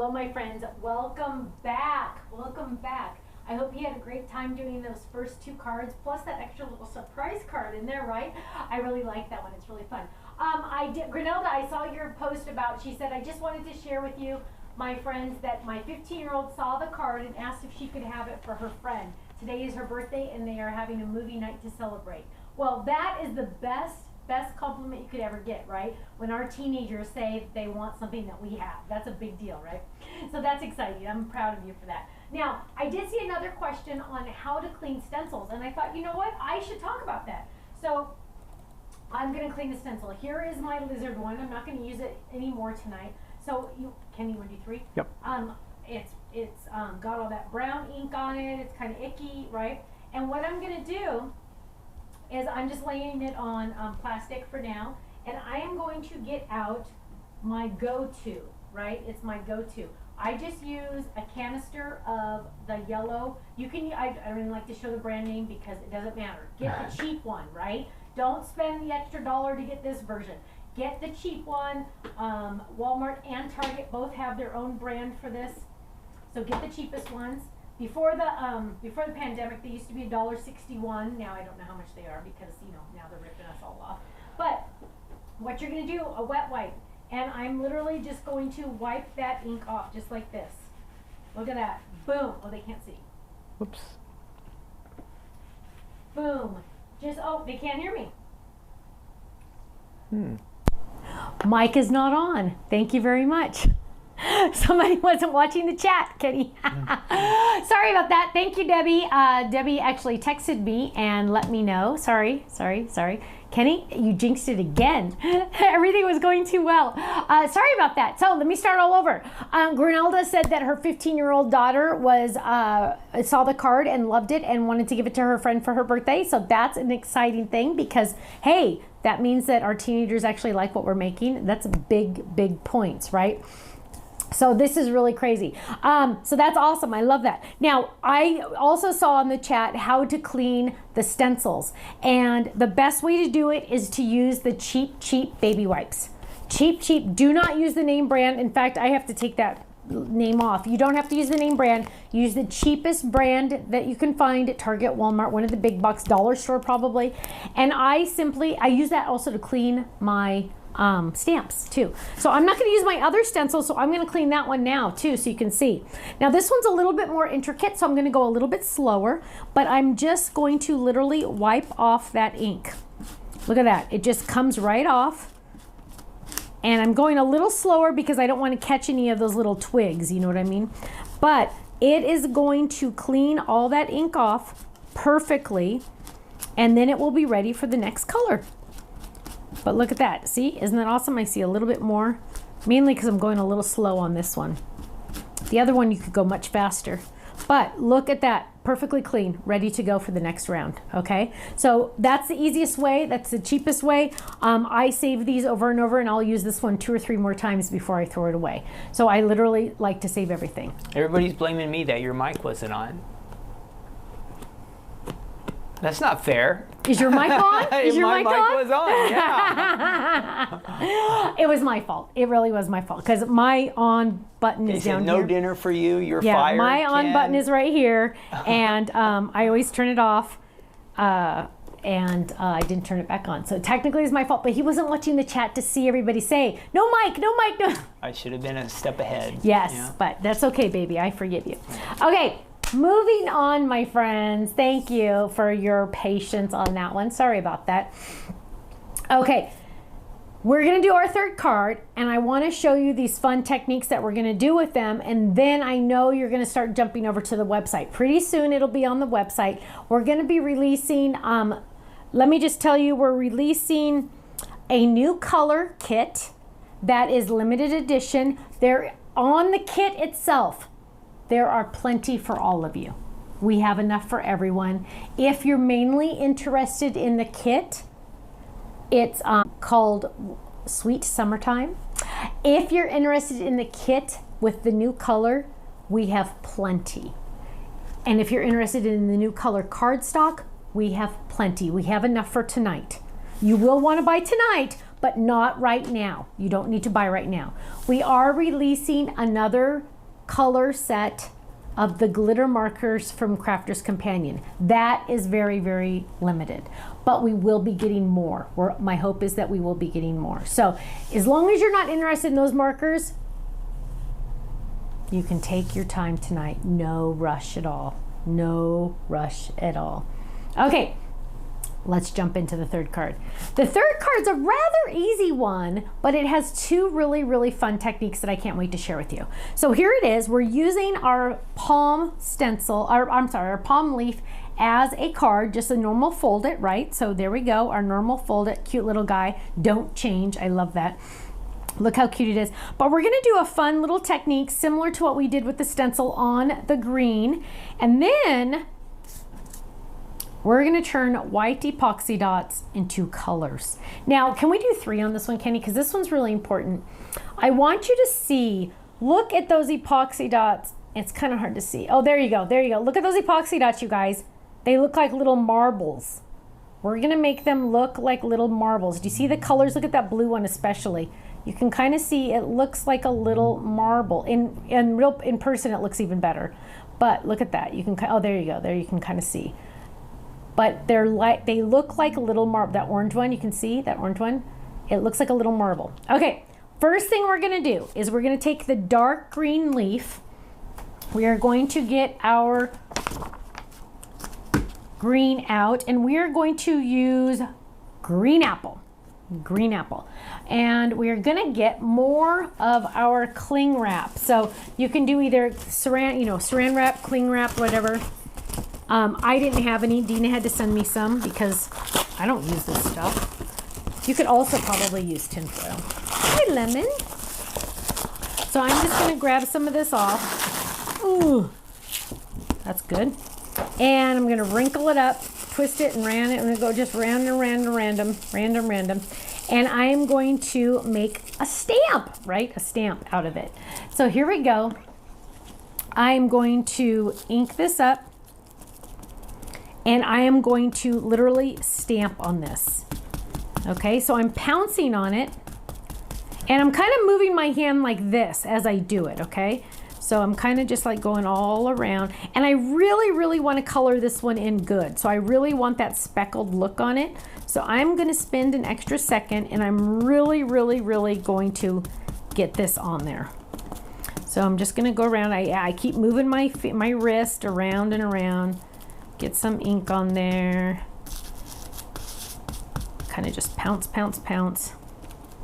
Hello, my friends. Welcome back. Welcome back. I hope you had a great time doing those first 2 cards, plus that extra little surprise card in there, right? I really like that one. It's really fun. Granelda, I saw your post about, she said, I just wanted to share with you, my friends, that my 15-year-old saw the card and asked if she could have it for her friend. Today is her birthday, and they are having a movie night to celebrate. Well, that is the best compliment you could ever get, right? When our teenagers say they want something that we have. That's a big deal, right? So that's exciting. I'm proud of you for that. Now, I did see another question on how to clean stencils, and I thought, you know what? I should talk about that. So I'm going to clean the stencil. Here is my lizard one. I'm not going to use it anymore tonight. So Kenny, 1, 2, 3. Yep. It's got all that brown ink on it. It's kind of icky, right? And what I'm going to do is I'm just laying it on plastic for now, and I am going to get out my go-to, right? It's my go-to. I just use a canister of the yellow. You can, I don't even like to show the brand name because it doesn't matter. Get the cheap one, right? Don't spend the extra $1 to get this version. Get the cheap one. Walmart and Target both have their own brand for this, so get the cheapest ones. Before the pandemic, they used to be $1.61. Now I don't know how much they are because now they're ripping us all off. But what you're gonna do, a wet wipe, and I'm literally just going to wipe that ink off just like this. Look at that, boom. Oh, they can't see. Whoops. Boom. They can't hear me. Mic is not on. Thank you very much. Somebody wasn't watching the chat, Kenny. Sorry about that. Thank you, Debbie. Debbie actually texted me and let me know. Sorry. Kenny, you jinxed it again. Everything was going too well. Sorry about that. So let me start all over. Granelda said that her 15-year-old daughter saw the card and loved it and wanted to give it to her friend for her birthday. So that's an exciting thing because, hey, that means that our teenagers actually like what we're making. That's big points, right? So this is really crazy. So that's awesome. I love that. Now, I also saw in the chat how to clean the stencils. And the best way to do it is to use the cheap baby wipes. Cheap. Do not use the name brand. In fact, I have to take that name off. You don't have to use the name brand. Use the cheapest brand that you can find at Target, Walmart, one of the big box, dollar store probably. And I use that also to clean my stamps too. So I'm not going to use my other stencil, so I'm going to clean that one now too so you can see. Now this one's a little bit more intricate, so I'm going to go a little bit slower, but I'm just going to literally wipe off that ink. Look at that. It just comes right off. And I'm going a little slower because I don't want to catch any of those little twigs, you know what I mean? But it is going to clean all that ink off perfectly, and then it will be ready for the next color. But look at that. See, isn't that awesome? I see a little bit more, mainly because I'm going a little slow on this one. The other one you could go much faster. But look at that, perfectly clean, ready to go for the next round, okay? So that's the easiest way, that's the cheapest way. I save these over and over, and I'll use this one 2 or 3 more times before I throw it away. So I literally like to save everything. Everybody's blaming me that your mic wasn't on. That's not fair. Is your mic on? Is your My mic mic on? was on, yeah. It was my fault. It really was my fault because my on button They is said down no here. dinner for you. You're Yeah, fired. my on Ken. button is right here, and I always turn it off, and I didn't turn it back on. So technically it's my fault, but he wasn't watching the chat to see everybody say, no mic, no mic, no. I should have been a step ahead. Yes, Yeah. but that's okay, baby. I forgive you. Okay, moving on, my friends. Thank you for your patience on that one. Sorry about that. Okay. We're going to do our third card, and I want to show you these fun techniques that we're going to do with them, and then I know you're going to start jumping over to the website. Pretty soon it'll be on the website. We're going to be releasing, let me just tell you, we're releasing a new color kit that is limited edition. On the kit itself, there are plenty for all of you. We have enough for everyone. If you're mainly interested in the kit, it's called Sweet Summertime. If you're interested in the kit with the new color, we have plenty. And if you're interested in the new color cardstock, we have plenty. We have enough for tonight. You will want to buy tonight, but not right now. You don't need to buy right now. We are releasing another color set of the glitter markers from Crafter's Companion. That is very, very limited, but we will be getting more. My hope is that we will be getting more. So as long as you're not interested in those markers, you can take your time tonight. No rush at all. No rush at all. Okay, let's jump into the third card. The third card's a rather easy one, but it has two really, really fun techniques that I can't wait to share with you. So here it is. We're using our palm stencil, our palm leaf as a card, just a normal fold it, right? So there we go, our normal fold it, cute little guy. Don't change, I love that. Look how cute it is. But we're gonna do a fun little technique similar to what we did with the stencil on the green. And then we're gonna turn white epoxy dots into colors. Now, can we do 3 on this one, Kenny? Because this one's really important. I want you to see, look at those epoxy dots. It's kind of hard to see. Oh, there you go, there you go. Look at those epoxy dots, you guys. They look like little marbles. We're gonna make them look like little marbles. Do you see the colors? Look at that blue one especially. You can kind of see it looks like a little marble. In person, it looks even better. But look at that. You can, oh, there you go. There you can kind of see. But they look like a little marble. That orange one, you can see that orange one. It looks like a little marble. Okay, first thing we're gonna do is we're gonna take the dark green leaf. We are going to get our green out, and we are going to use green apple. Green apple. And we're gonna get more of our cling wrap. So you can do either saran wrap, cling wrap, whatever. I didn't have any. Dina had to send me some because I don't use this stuff. You could also probably use tinfoil. Hi, lemon. So I'm just gonna grab some of this off. Ooh, that's good. And I'm gonna wrinkle it up, twist it and round it. I'm gonna go just round and round and random. And I am going to make a stamp, right? A stamp out of it. So here we go. I'm going to ink this up, and I am going to literally stamp on this. Okay, so I'm pouncing on it, and I'm kind of moving my hand like this as I do it, okay? So I'm kind of just like going all around, and I really, really want to color this one in good. So I really want that speckled look on it. So I'm going to spend an extra second, and I'm really, really, really going to get this on there. So I'm just going to go around. I keep moving my wrist around and around. Get some ink on there. Kind of just pounce, pounce, pounce.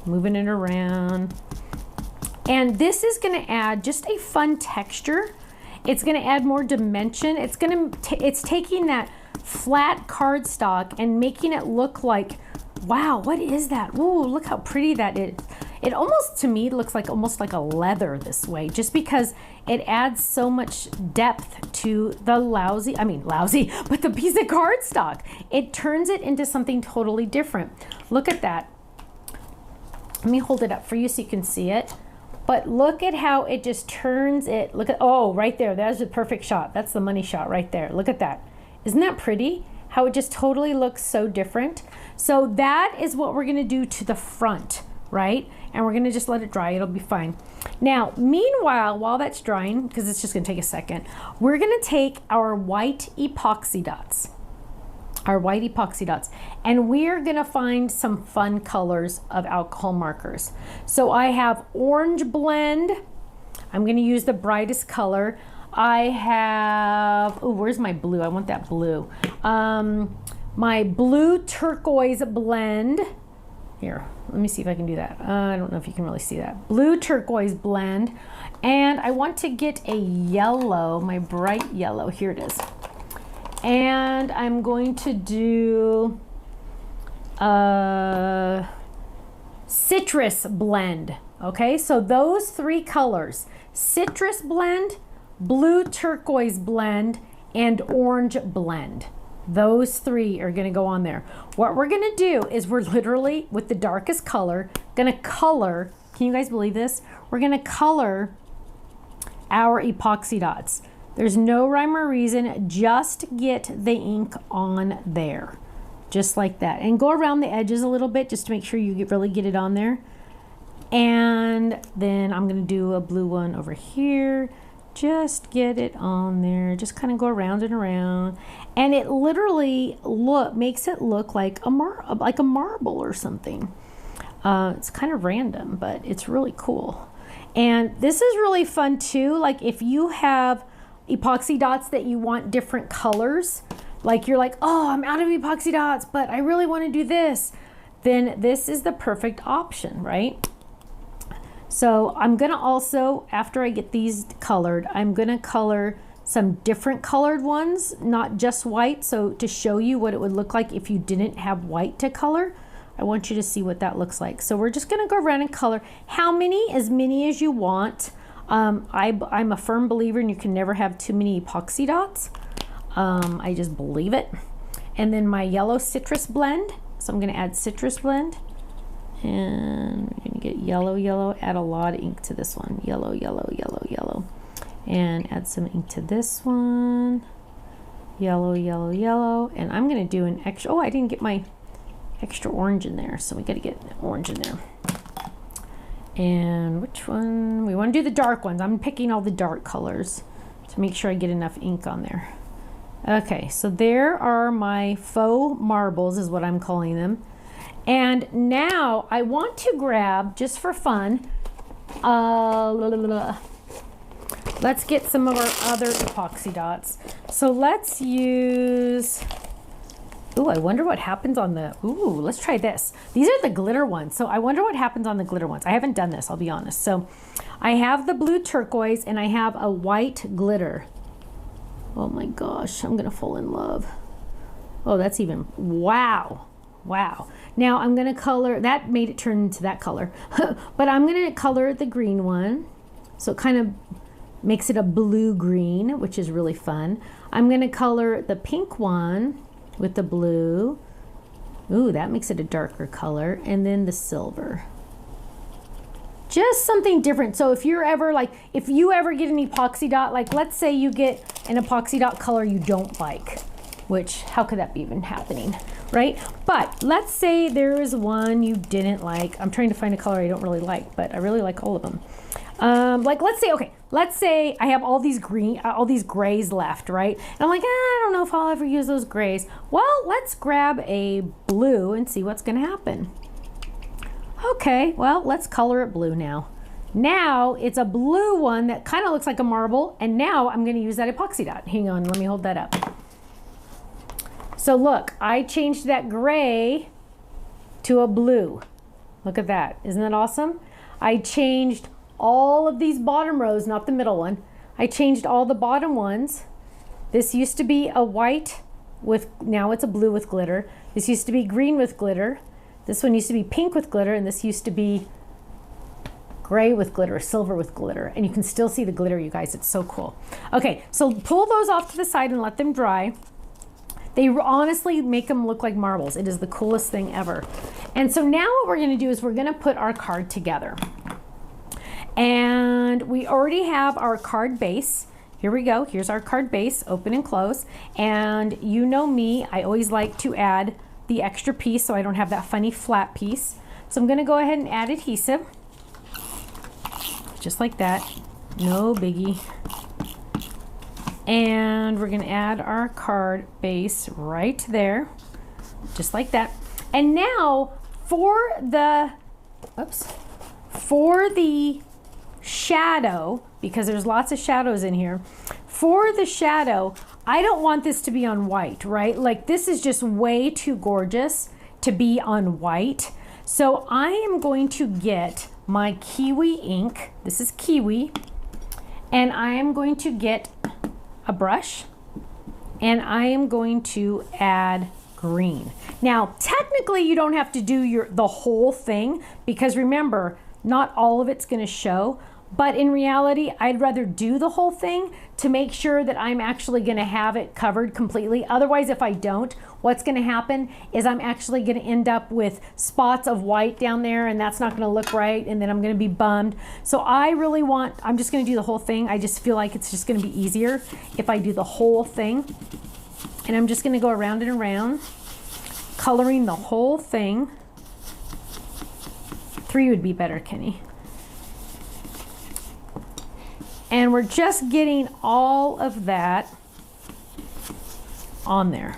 Moving it around. And this is going to add just a fun texture. It's going to add more dimension. It's taking that flat cardstock and making it look like, wow, what is that? Ooh, look how pretty that is. It almost, to me, looks like almost like a leather this way, just because it adds so much depth to the but the piece of cardstock. It turns it into something totally different. Look at that. Let me hold it up for you so you can see it. But look at how it just turns it. Look at, oh, right there. That's the perfect shot. That's the money shot right there. Look at that. Isn't that pretty? How it just totally looks so different. So that is what we're gonna do to the front, right? And we're gonna just let it dry. It'll be fine. Now, meanwhile, while that's drying, because it's just gonna take a second, we're gonna take our white epoxy dots. And we're gonna find some fun colors of alcohol markers. So I have orange blend. I'm gonna use the brightest color. I have, oh, where's my blue? I want that blue. My blue turquoise blend. Here, let me see if I can do that. I don't know if you can really see that. Blue turquoise blend. And I want to get a yellow, my bright yellow. Here it is. And I'm going to do citrus blend. Okay, so those 3 colors, citrus blend, blue turquoise blend, and orange blend. Those 3 are gonna go on there. What we're gonna do is we're literally, with the darkest color, gonna color, can you guys believe this? We're gonna color our epoxy dots. There's no rhyme or reason, just get the ink on there. Just like that. And go around the edges a little bit just to make sure you really get it on there. And then I'm gonna do a blue one over here, Just get it on there. Just kind of go around and around. And it literally makes it look like a marble or something. It's kind of random, but it's really cool. And this is really fun too. Like if you have epoxy dots that you want different colors, like you're like, oh, I'm out of epoxy dots, but I really want to do this, then this is the perfect option, right? So I'm gonna also, after I get these colored, I'm gonna color some different colored ones, not just white. So to show you what it would look like if you didn't have white to color, I want you to see what that looks like. So we're just gonna go around and color how many, as many as you want. I'm a firm believer in you can never have too many epoxy dots. I just believe it. And then my yellow citrus blend. So I'm gonna add citrus blend. And we're gonna get yellow, yellow, add a lot of ink to this one. Yellow, yellow, yellow, yellow. And add some ink to this one. Yellow, yellow, yellow. And I'm gonna do an extra, oh, I didn't get my extra orange in there. So we gotta get orange in there. And which one? We wanna do the dark ones. I'm picking all the dark colors to make sure I get enough ink on there. Okay, so there are my faux marbles is what I'm calling them. And now I want to grab, just for fun, let's get some of our other epoxy dots. So let's use, ooh, I wonder what happens on the, ooh, let's try this. These are the glitter ones. So I wonder what happens on the glitter ones. I haven't done this, I'll be honest. So I have the blue turquoise and I have a white glitter. Oh my gosh, I'm gonna fall in love. Oh, that's even, wow. Wow. Now I'm gonna color, that made it turn into that color, but I'm gonna color the green one. So it kind of makes it a blue green, which is really fun. I'm gonna color the pink one with the blue. Ooh, that makes it a darker color. And then the silver. Just something different. So if you're ever like, if you ever get an epoxy dot, like let's say you get an epoxy dot color you don't like, which how could that be even happening, right? But let's say there is one you didn't like. I'm trying to find a color I don't really like, but I really like all of them. Like let's say, okay, let's say I have all these grays left, right? And I'm like, I don't know if I'll ever use those grays. Well, let's grab a blue and see what's gonna happen. Okay, well, let's color it blue now. Now it's a blue one that kind of looks like a marble, and now I'm gonna use that epoxy dot. Hang on, let me hold that up. So look, I changed that gray to a blue. Look at that, isn't that awesome? I changed all of these bottom rows, not the middle one. I changed all the bottom ones. This used to be a white with, now it's a blue with glitter. This used to be green with glitter. This one used to be pink with glitter, and this used to be gray with glitter, silver with glitter. And you can still see the glitter, you guys, it's so cool. Okay, so pull those off to the side and let them dry. They honestly make them look like marbles. It is the coolest thing ever. And so now what we're gonna do is we're gonna put our card together. And we already have our card base. Here we go, here's our card base, open and close. And you know me, I always like to add the extra piece so I don't have that funny flat piece. So I'm gonna go ahead and add adhesive. Just like that, no biggie. And we're gonna add our card base right there, just like that. And now for the, for the shadow, because there's lots of shadows in here, for the shadow, I don't want this to be on white, right? Like this is just way too gorgeous to be on white. So I am going to get my Kiwi ink. This is Kiwi. And I am going to get a brush and I am going to add green. Now, technically you don't have to do the whole thing because remember, not all of it's gonna show, but in reality, I'd rather do the whole thing to make sure that I'm actually gonna have it covered completely. Otherwise, if I don't, what's gonna happen is I'm actually gonna end up with spots of white down there and that's not gonna look right and then I'm gonna be bummed. So I really want, I'm just gonna do the whole thing. I just feel like it's just gonna be easier if I do the whole thing. And I'm just gonna go around and around, coloring the whole thing. 3 would be better, Kenny. And we're just getting all of that on there,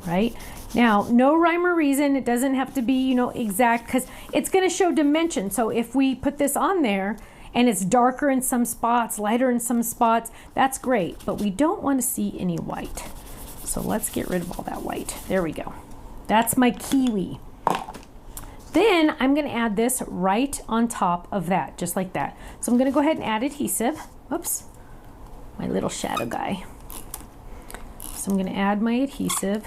right? Now, no rhyme or reason. It doesn't have to be, you know, exact, because it's going to show dimension. So if we put this on there and it's darker in some spots, lighter in some spots, that's great. But we don't want to see any white. So let's get rid of all that white. There we go. That's my kiwi. Then I'm going to add this right on top of that, just like that. So I'm going to go ahead and add adhesive. Oops, my little shadow guy. So I'm going to add my adhesive.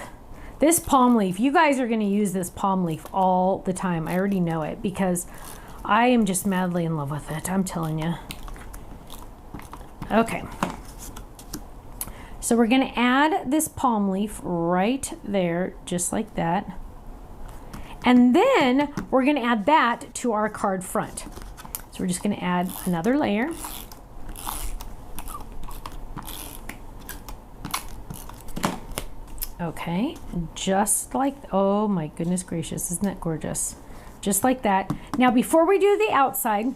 This palm leaf, you guys are going to use this palm leaf all the time. I already know it because I am just madly in love with it. I'm telling you. Okay. So we're going to add this palm leaf right there, just like that. And then we're going to add that to our card front. So we're just going to add another layer. Okay, just like, oh my goodness gracious, isn't that gorgeous? Just like that. Now, before we do the outside,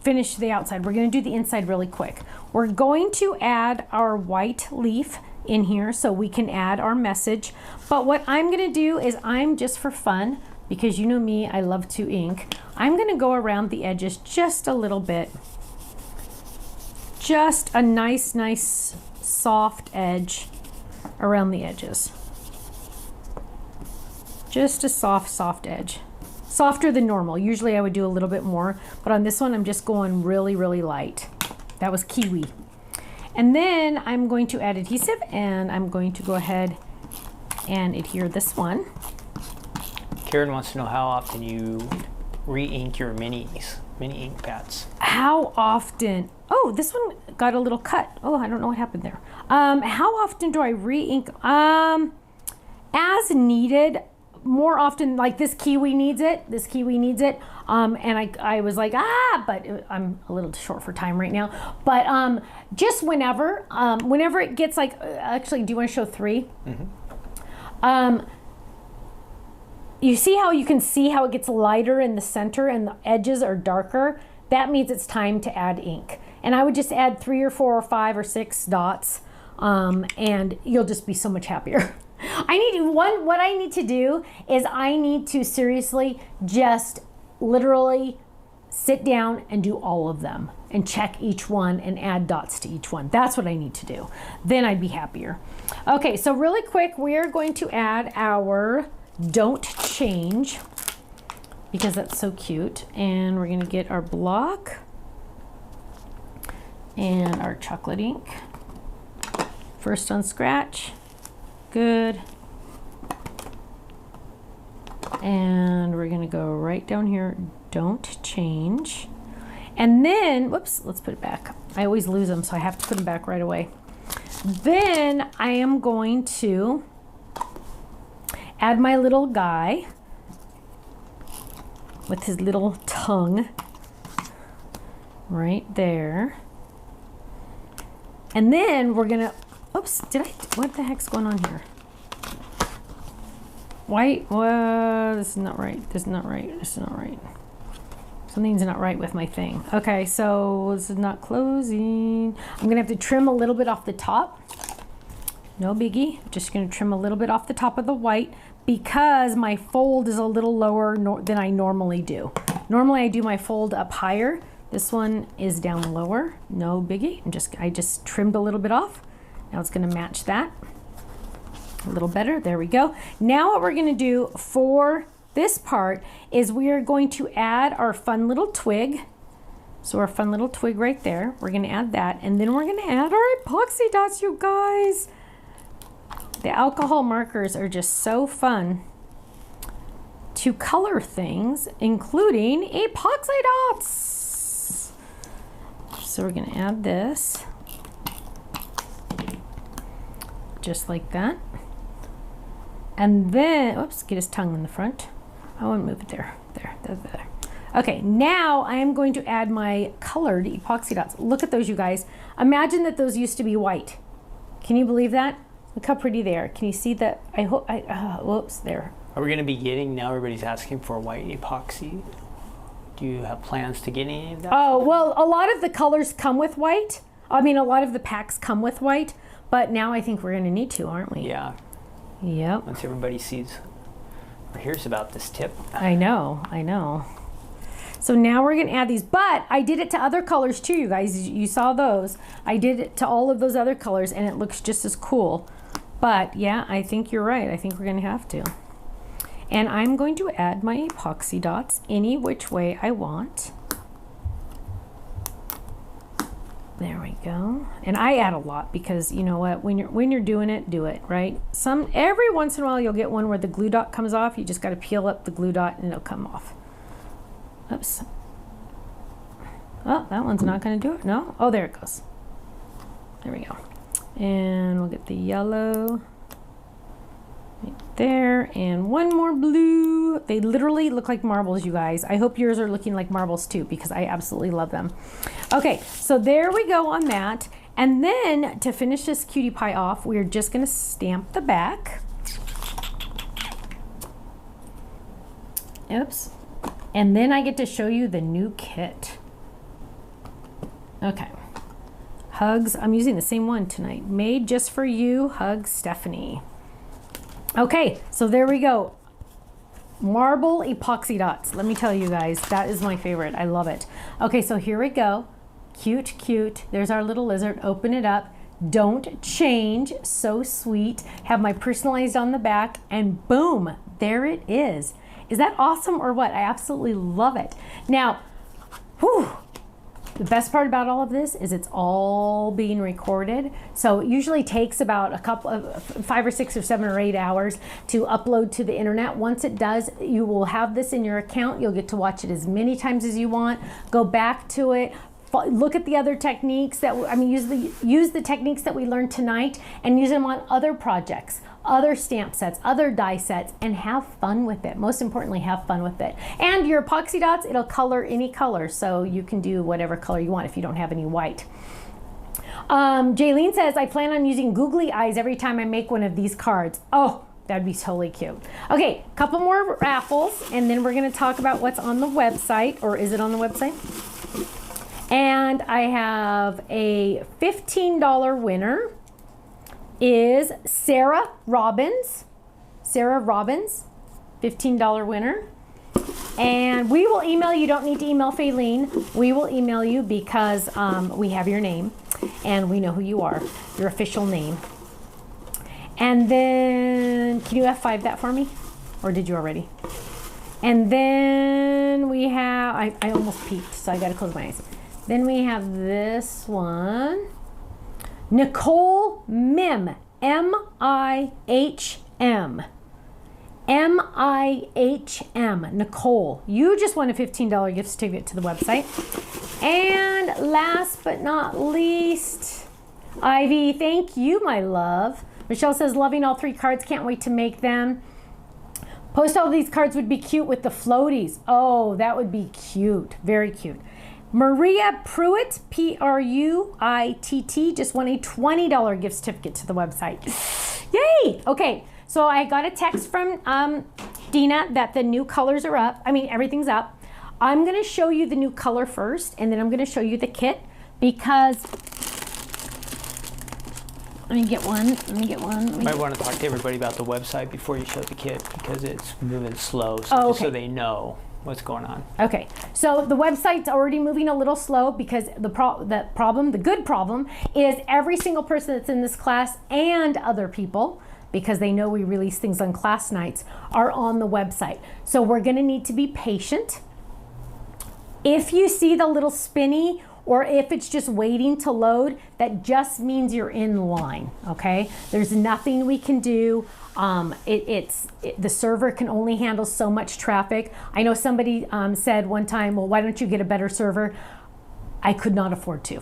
finish the outside, we're going to do the inside really quick. We're going to add our white leaf in here so we can add our message. But what I'm going to do is I'm just for fun, because you know me, I love to ink. I'm going to go around the edges just a little bit. Just a nice soft edge around the edges. Just a soft edge. Softer than normal. Usually I would do a little bit more, but on this one I'm just going really light. That was kiwi. And then I'm going to add adhesive, and I'm going to go ahead and adhere this one. Karen wants to know how often you re-ink your mini ink pads. How often? Oh, this one got a little cut. Oh, I don't know what happened there. How often do I re-ink? As needed. More often, like this kiwi needs it. This kiwi needs it. And I was like, but I'm a little short for time right now. But just whenever it gets like, actually, do you want to show 3? Mm-hmm. You see how you can see how it gets lighter in the center and the edges are darker? That means it's time to add ink. And I would just add 3 or 4 or 5 or 6 dots, and you'll just be so much happier. What I need to do is I need to seriously just literally sit down and do all of them and check each one and add dots to each one. That's what I need to do. Then I'd be happier. Okay, so really quick, we are going to add our Don't Change, because that's so cute. And we're going to get our block and our chocolate ink. First on scratch. Good. And we're going to go right down here. Don't change. And then, whoops, let's put it back. I always lose them, so I have to put them back right away. Then I am going to add my little guy with his little tongue right there. And then we're gonna, oops, what the heck's going on here? White, this is not right, this is not right, this is not right. Something's not right with my thing. Okay, so this is not closing. I'm gonna have to trim a little bit off the top. No biggie, just gonna trim a little bit off the top of the white because my fold is a little lower than I normally do. Normally I do my fold up higher. This one is down lower, no biggie. I just trimmed a little bit off. Now it's gonna match that a little better, there we go. Now what we're gonna do for this part is we are going to add our fun little twig. So our fun little twig right there, we're gonna add that, and then we're gonna add our epoxy dots, you guys. The alcohol markers are just so fun to color things, including epoxy dots. So we're gonna add this, just like that. And then, oops, get his tongue in the front. I won't move it there. There. Okay, now I am going to add my colored epoxy dots. Look at those, you guys. Imagine that those used to be white. Can you believe that? Look how pretty they are. Can you see that? I hope, whoops, there. Are we going to be getting, now everybody's asking for white epoxy. Do you have plans to get any of that? Oh, well, a lot of the colors come with white. I mean, a lot of the packs come with white, but now I think we're going to need to, aren't we? Yeah. Yep. Once everybody sees or hears about this tip. I know. So now we're going to add these, but I did it to other colors too, you guys. You saw those. I did it to all of those other colors, and it looks just as cool. But yeah, I think you're right. I think we're going to have to. And I'm going to add my epoxy dots any which way I want. There we go. And I add a lot because you know what, when you're doing it, do it, right? Every once in a while you'll get one where the glue dot comes off. You just got to peel up the glue dot and it'll come off. Oops. Oh, that one's not going to do it. No? Oh, there it goes. There we go. And we'll get the yellow right there, and one more blue. They literally look like marbles, you guys. I hope yours are looking like marbles too, because I absolutely love them. Okay, so there we go on that. And then to finish this cutie pie off, we're just going to stamp the back. Oops. And then I get to show you the new kit. Okay. Hugs, I'm using the same one tonight. Made just for you, Hugs Stephanie. Okay, so there we go. Marble epoxy dots. Let me tell you guys, that is my favorite. I love it. Okay, so here we go. Cute, cute. There's our little lizard. Open it up. Don't change. So sweet. Have my personalized on the back, and boom, there it is. Is that awesome or what? I absolutely love it. Now, whew, the best part about all of this is it's all being recorded. So it usually takes about a couple of 5 or 6 or 7 or 8 hours to upload to the internet. Once it does, you will have this in your account. You'll get to watch it as many times as you want. Go back to it. Look at the other techniques that, use the techniques that we learned tonight and use them on other projects, other stamp sets, other die sets, and have fun with it. Most importantly, have fun with it. And your epoxy dots, it'll color any color, so you can do whatever color you want if you don't have any white. Jaylene says, I plan on using googly eyes every time I make one of these cards. Oh, that'd be totally cute. Okay, couple more raffles, and then we're gonna talk about what's on the website, or is it on the website? And I have a $15 winner is Sarah Robbins. Sarah Robbins, $15 winner. And we will email you. Don't need to email Faylene. We will email you because we have your name and we know who you are, your official name. And then, can you F5 that for me? Or did you already? And then we have, I almost peeked, so I gotta close my eyes. Then we have this one. Nicole Mim, M-I-H-M. M-I-H-M, Nicole. You just won a $15 gift certificate to the website. And last but not least, Ivy, thank you, my love. Michelle says, loving all 3 cards, can't wait to make them. Post all these cards would be cute with the floaties. Oh, that would be cute, very cute. Maria Pruitt, P-R-U-I-T-T, just won a $20 gift certificate to the website. Yay! Okay, so I got a text from Dina that the new colors are up. I mean, everything's up. I'm going to show you the new color first, and then I'm going to show you the kit because... Let me get one. You might want to talk to everybody about the website before you show the kit because it's moving slow, so, oh, okay. Just so they know what's going on. Okay, so the website's already moving a little slow because the good problem is every single person that's in this class and other people, because they know we release things on class nights, are on the website. So we're gonna need to be patient. If you see the little spinny, or if it's just waiting to load, that just means you're in line, okay? There's nothing we can do. The server can only handle so much traffic. I know somebody said one time, well, why don't you get a better server? I could not afford to.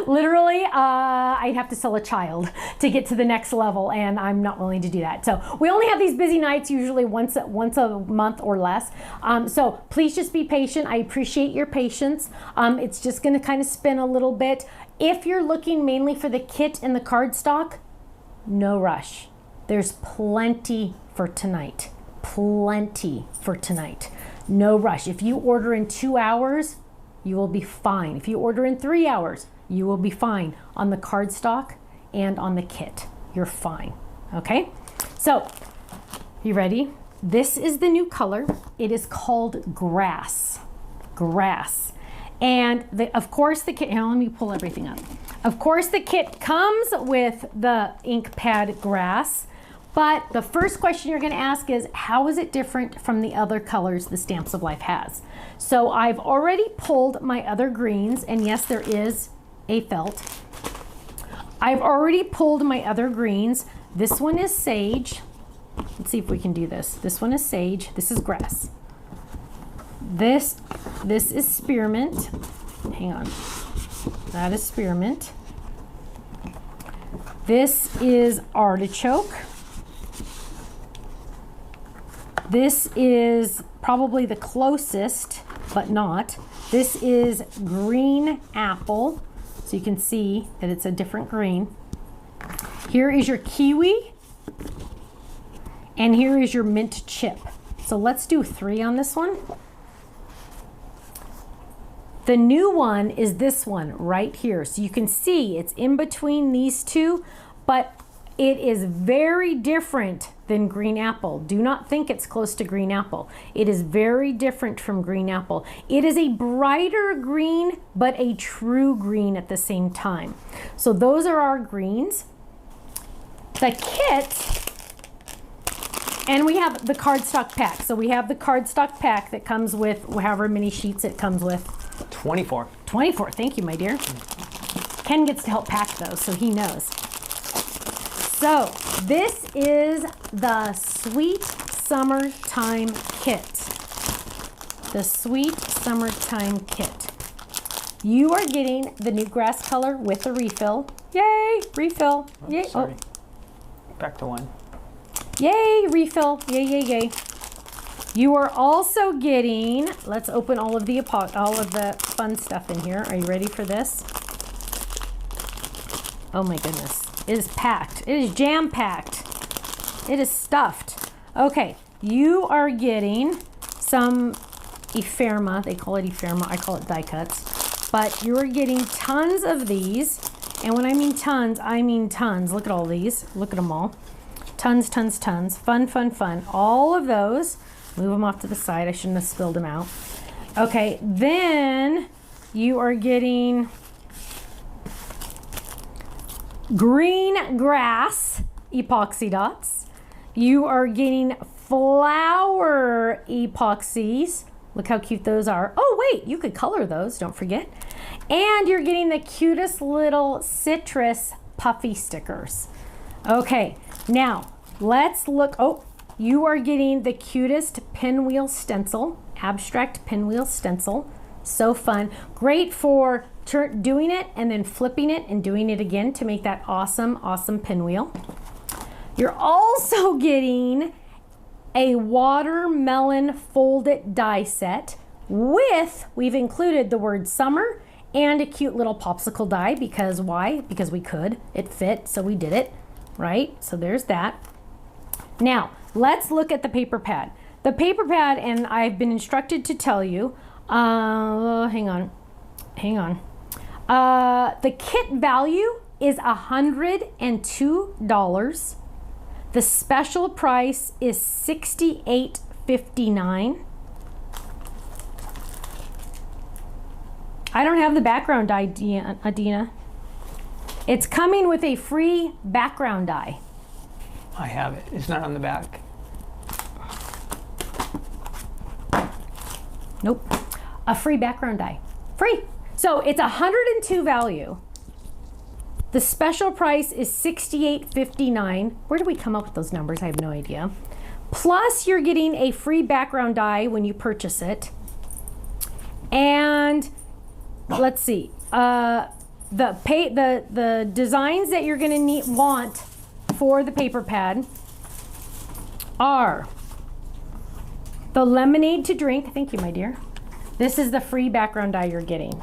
Literally, I'd have to sell a child to get to the next level, and I'm not willing to do that. So we only have these busy nights, usually once a month or less. So please just be patient. I appreciate your patience. It's just going to kind of spin a little bit. If you're looking mainly for the kit and the cardstock, no rush. There's plenty for tonight. Plenty for tonight. No rush. If you order in 2 hours, you will be fine. If you order in 3 hours, you will be fine. On the cardstock and on the kit, you're fine. Okay? So, you ready? This is the new color. It is called Grass. Grass. And of course the kit, now let me pull everything up. Of course the kit comes with the ink pad Grass, but the first question you're gonna ask is, how is it different from the other colors the Stamps of Life has? So I've already pulled my other greens, and yes, there is a felt. I've already pulled my other greens. This one is Sage. Let's see if we can do this. This one is Sage, this is Grass. This is Spearmint. Hang on. That is Spearmint. This is Artichoke. This is probably the closest, but not. This is Green Apple. So you can see that it's a different green. Here is your Kiwi. And here is your Mint Chip. So let's do 3 on this one. The new one is this one right here. So you can see it's in between these two, but it is very different than Green Apple. Do not think it's close to Green Apple. It is very different from Green Apple. It is a brighter green, but a true green at the same time. So those are our greens. The kit, and we have the cardstock pack. So we have the cardstock pack that comes with however many sheets it comes with. 24. 24, thank you, my dear. Ken gets to help pack those, so he knows. So this is the Sweet Summertime Kit. The Sweet Summertime Kit. You are getting the new grass color with a refill. Yay, refill. Yay. Sorry. Back to 1. Yay, refill. Yay, yay, yay. You are also getting, let's open all of the fun stuff in here. Are you ready for this? Oh my goodness. It is packed. It is jam-packed. It is stuffed. Okay, you are getting some Ephemera. They call it Ephemera. I call it die cuts. But you are getting tons of these. And when I mean tons, I mean tons. Look at all these. Look at them all. Tons, tons, tons. Fun, fun, fun. All of those. Move them off to the side. I shouldn't have spilled them out. Okay, then you are getting green grass epoxy dots. You are getting flower epoxies. Look how cute those are. Oh wait, you could color those, don't forget. And you're getting the cutest little citrus puffy stickers. Okay, now let's look. Oh, you are getting the cutest pinwheel stencil, abstract pinwheel stencil. So fun. Great for doing it and then flipping it and doing it again to make that awesome, awesome pinwheel. You're also getting a watermelon fold-it die set with, we've included the word summer and a cute little popsicle die because why? Because we could. It fit, so we did it, right? So there's that. Now, let's look at the paper pad. The paper pad, and I've been instructed to tell you, hang on. The kit value is $102. The special price is $68.59. I don't have the background die, Adina. It's coming with a free background die. I have it. It's not on the back. Nope. A free background die. Free. So it's $102 value. The special price is $68.59. Where do we come up with those numbers? I have no idea. Plus you're getting a free background die when you purchase it. And let's see. The designs that you're going to want for the paper pad are the lemonade to drink. Thank you, my dear. This is the free background die you're getting.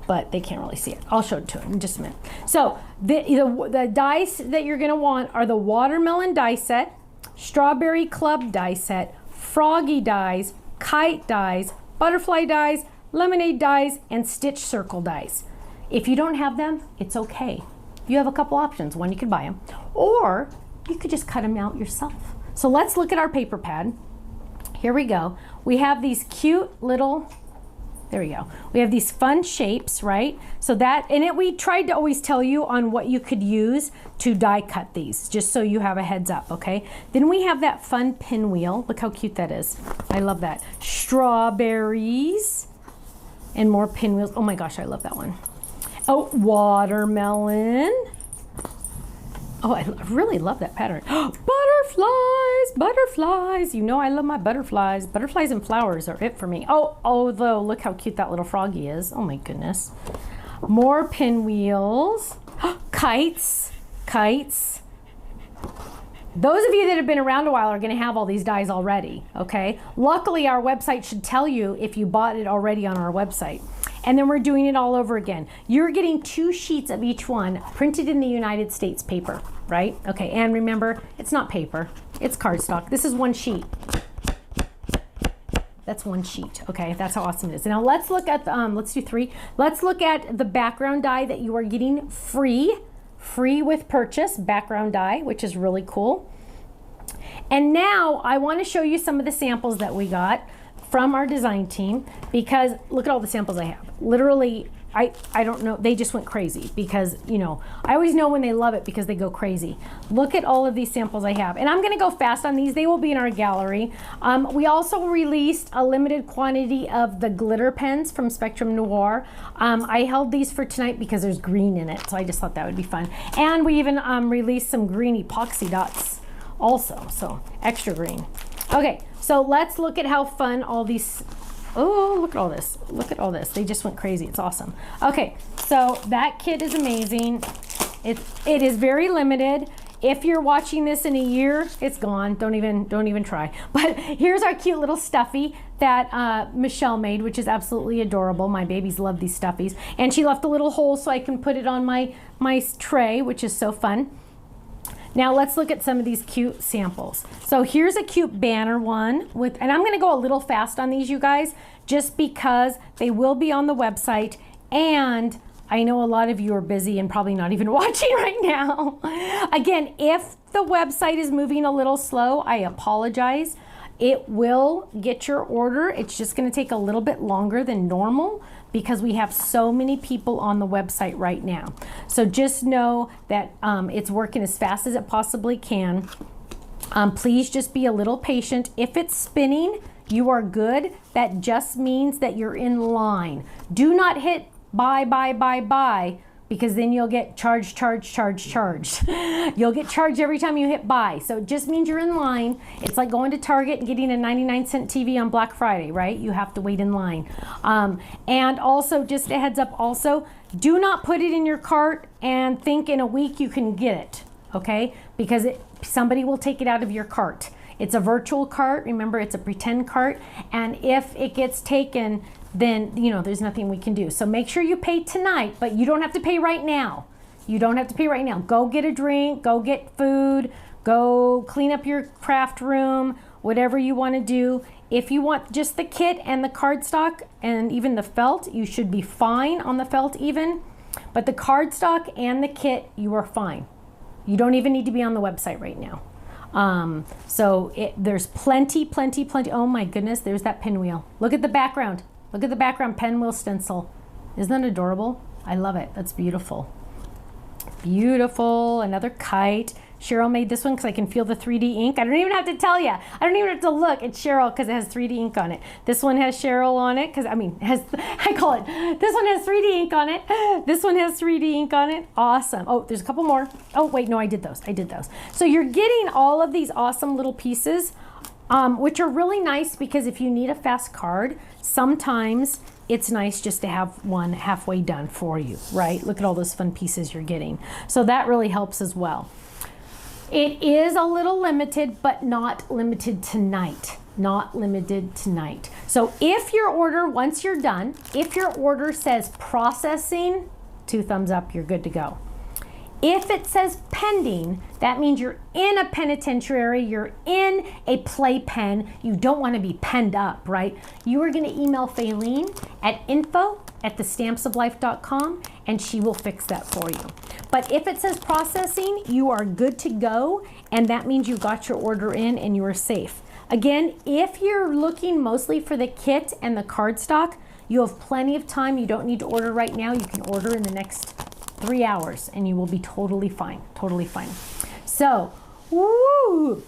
But they can't really see it. I'll show it to them in just a minute. So the dice that you're gonna want are the watermelon die set, strawberry club die set, froggy dies, kite dies, butterfly dies, lemonade dies, and stitch circle dies. If you don't have them, it's okay. You have a couple options. One, you could buy them, or you could just cut them out yourself. So let's look at our paper pad. Here we go. We have these cute little, there we go. We have these fun shapes, right? So that, and we tried to always tell you on what you could use to die cut these, just so you have a heads up, okay? Then we have that fun pinwheel. Look how cute that is. I love that. Strawberries and more pinwheels. Oh my gosh, I love that one. Oh, watermelon. Oh, I really love that pattern. Butterflies, butterflies. You know I love my butterflies. Butterflies and flowers are it for me. Oh, although look how cute that little froggy is. Oh my goodness. More pinwheels. Kites, kites. Those of you that have been around a while are going to have all these dies already, okay? Luckily, our website should tell you if you bought it already on our website. And then we're doing it all over again. You're getting 2 sheets of each one printed in the United States paper, right? Okay, and remember, it's not paper, it's cardstock. This is 1 sheet. That's 1 sheet, okay? That's how awesome it is. Now let's look at, let's do 3. Let's look at the background die that you are getting free with purchase, background die, which is really cool. And now I want to show you some of the samples that we got from our design team, because look at all the samples I have. Literally, I don't know, they just went crazy because, you know, I always know when they love it because they go crazy. Look at all of these samples I have. And I'm gonna go fast on these. They will be in our gallery. We also released a limited quantity of the glitter pens from Spectrum Noir. I held these for tonight because there's green in it, so I just thought that would be fun. And we even released some green epoxy dots also, so extra green. Okay, so let's look at how fun all these, oh, look at all this. Look at all this. They just went crazy. It's awesome. Okay, so that kit is amazing. It is very limited. If you're watching this in a year, it's gone. Don't even try. But here's our cute little stuffy that Michelle made, which is absolutely adorable. My babies love these stuffies. And she left a little hole so I can put it on my tray, which is so fun. Now let's look at some of these cute samples. So here's a cute banner one with, and I'm gonna go a little fast on these, you guys, just because they will be on the website, and I know a lot of you are busy and probably not even watching right now. Again, if the website is moving a little slow, I apologize. It will get your order. It's just gonna take a little bit longer than normal because we have so many people on the website right now. So just know that it's working as fast as it possibly can. Please just be a little patient. If it's spinning, you are good. That just means that you're in line. Do not hit buy, because then you'll get charged. You'll get charged every time you hit buy. So it just means you're in line. It's like going to Target and getting a 99-cent TV on Black Friday, right? You have to wait in line. And also, just a heads up also, do not put it in your cart and think in a week you can get it, okay? Because somebody will take it out of your cart. It's a virtual cart. Remember, it's a pretend cart. And if it gets taken, then, you know, there's nothing we can do. So make sure you pay tonight, but you don't have to pay right now. You don't have to pay right now. Go get a drink, go get food, go clean up your craft room, whatever you want to do. If you want just the kit and the cardstock and even the felt, you should be fine on the felt even. But the cardstock and the kit, you are fine. You don't even need to be on the website right now. There's plenty. Oh my goodness, there's that pinwheel. Look at the background. Look at the background pinwheel stencil. Isn't that adorable? I love it. That's beautiful. Beautiful. Another kite. Cheryl made this one because I can feel the 3D ink. I don't even have to tell you. I don't even have to look. It's Cheryl because it has 3D ink on it. This one has Cheryl on it because, I call it, this one has 3D ink on it. This one has 3D ink on it. Awesome. Oh, there's a couple more. Oh, wait, no, I did those. So you're getting all of these awesome little pieces, which are really nice because if you need a fast card, sometimes it's nice just to have one halfway done for you, right? Look at all those fun pieces you're getting. So that really helps as well. It is a little limited, but not limited tonight. Not limited tonight. So if your order, once you're done, if your order says processing, 2 thumbs up, you're good to go. If it says pending, that means you're in a penitentiary, you're in a playpen, you don't want to be penned up, right? You are going to email Faylene at info@thestampsoflife.com and she will fix that for you. But if it says processing, you are good to go, and that means you got your order in and you are safe. Again, if you're looking mostly for the kit and the cardstock, you have plenty of time. You don't need to order right now. You can order in the next 3 hours and you will be totally fine, totally fine. So, woo!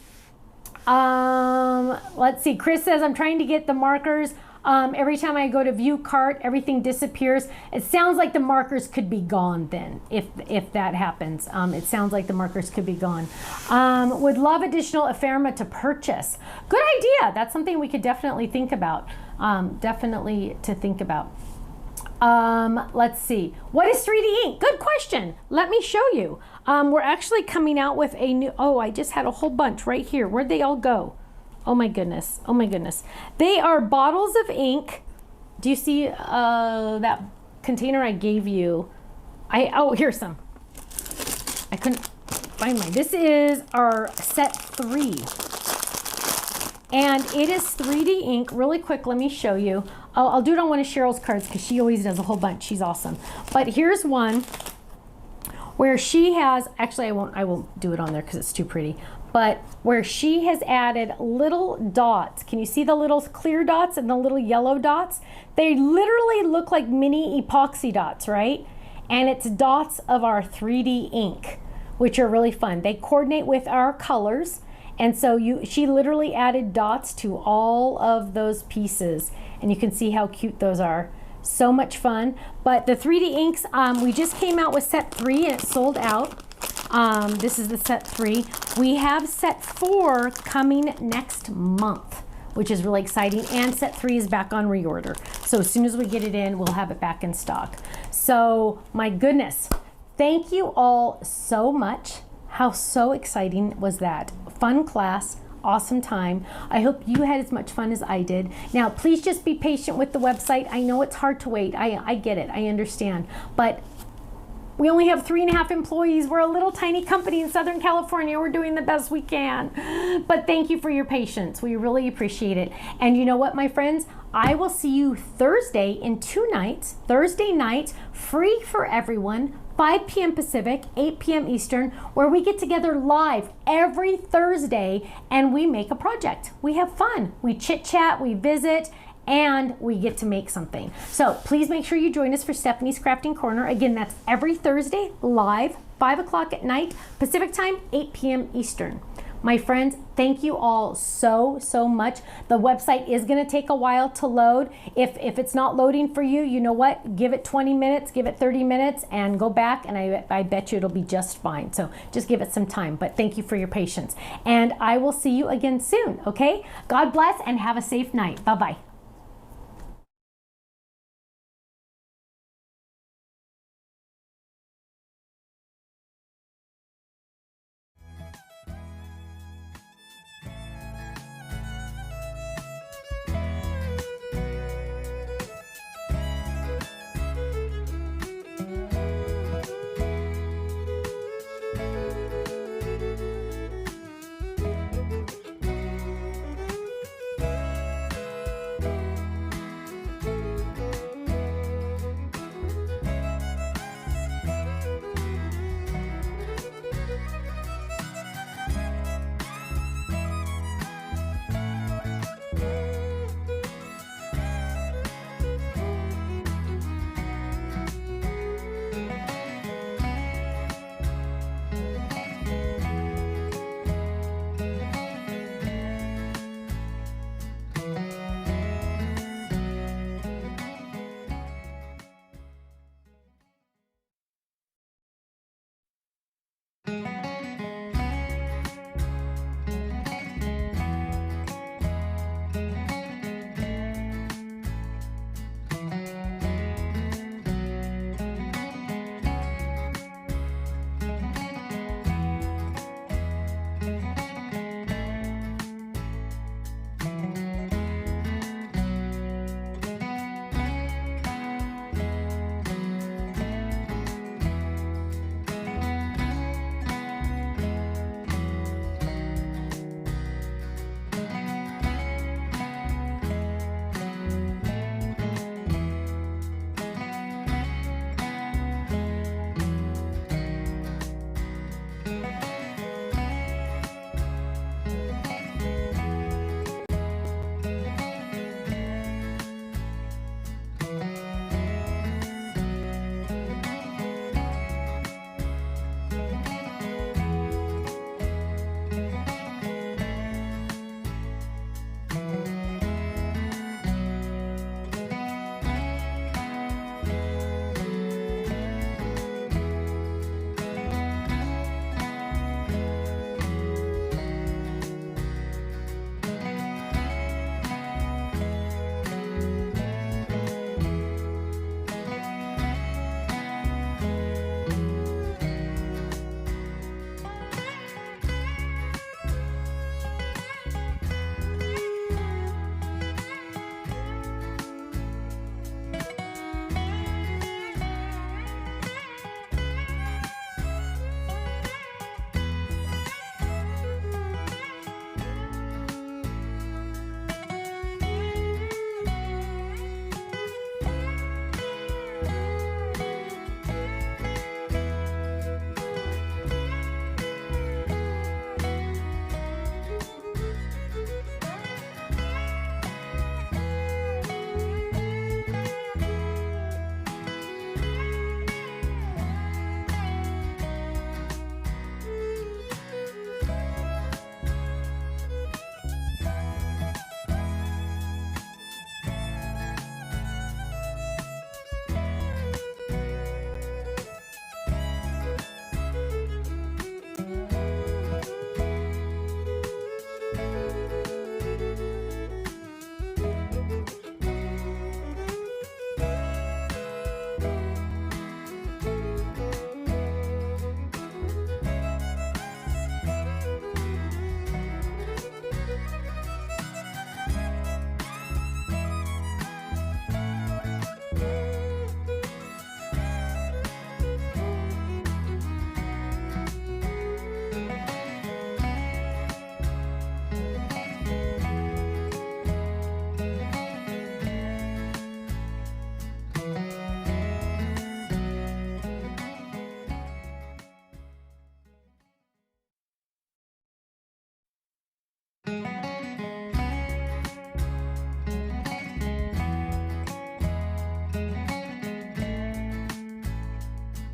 Let's see. Chris says, I'm trying to get the markers. Every time I go to view cart, everything disappears. It sounds like the markers could be gone then, if that happens. It sounds like the markers could be gone. Would love additional ephemera to purchase. Good idea. That's something we could definitely think about. Definitely to think about. Let's see. What is 3D ink? Good question. Let me show you. We're actually coming out with a new, I just had a whole bunch right here. Where'd they all go? Oh my goodness. Oh my goodness. They are bottles of ink. Do you see that container I gave you? Here's some. I couldn't find mine. This is our set 3. And it is 3D ink. Really quick, let me show you. I'll do it on one of Cheryl's cards because she always does a whole bunch. She's awesome. But here's one where she has, actually I won't do it on there because it's too pretty, but where she has added little dots. Can you see the little clear dots and the little yellow dots? They literally look like mini epoxy dots, right? And it's dots of our 3D ink, which are really fun. They coordinate with our colors. And so she literally added dots to all of those pieces. And you can see how cute those are. So much fun. But the 3D inks, we just came out with set 3 and it's sold out. This is the set 3. We have set 4 coming next month, which is really exciting. And set 3 is back on reorder. So as soon as we get it in, we'll have it back in stock. So my goodness, thank you all so much. How so exciting was that? Fun class, awesome time. I hope you had as much fun as I did. Now, please just be patient with the website. I know it's hard to wait. I get it. I understand. But we only have 3.5 employees. We're a little tiny company in Southern California. We're doing the best we can. But thank you for your patience. We really appreciate it. And you know what, my friends? I will see you Thursday in 2 nights. Thursday night, free for everyone. 5 p.m. Pacific, 8 p.m. Eastern, where we get together live every Thursday and we make a project. We have fun. We chit chat, we visit, and we get to make something. So please make sure you join us for Stephanie's Crafting Corner. Again, that's every Thursday live, 5 o'clock at night, Pacific time, 8 p.m. Eastern. My friends, thank you all so much. The website is going to take a while to load. If it's not loading for you, you know what? Give it 20 minutes, give it 30 minutes, and go back, and I bet you it'll be just fine. So just give it some time, but thank you for your patience. And I will see you again soon, okay? God bless and have a safe night. Bye-bye.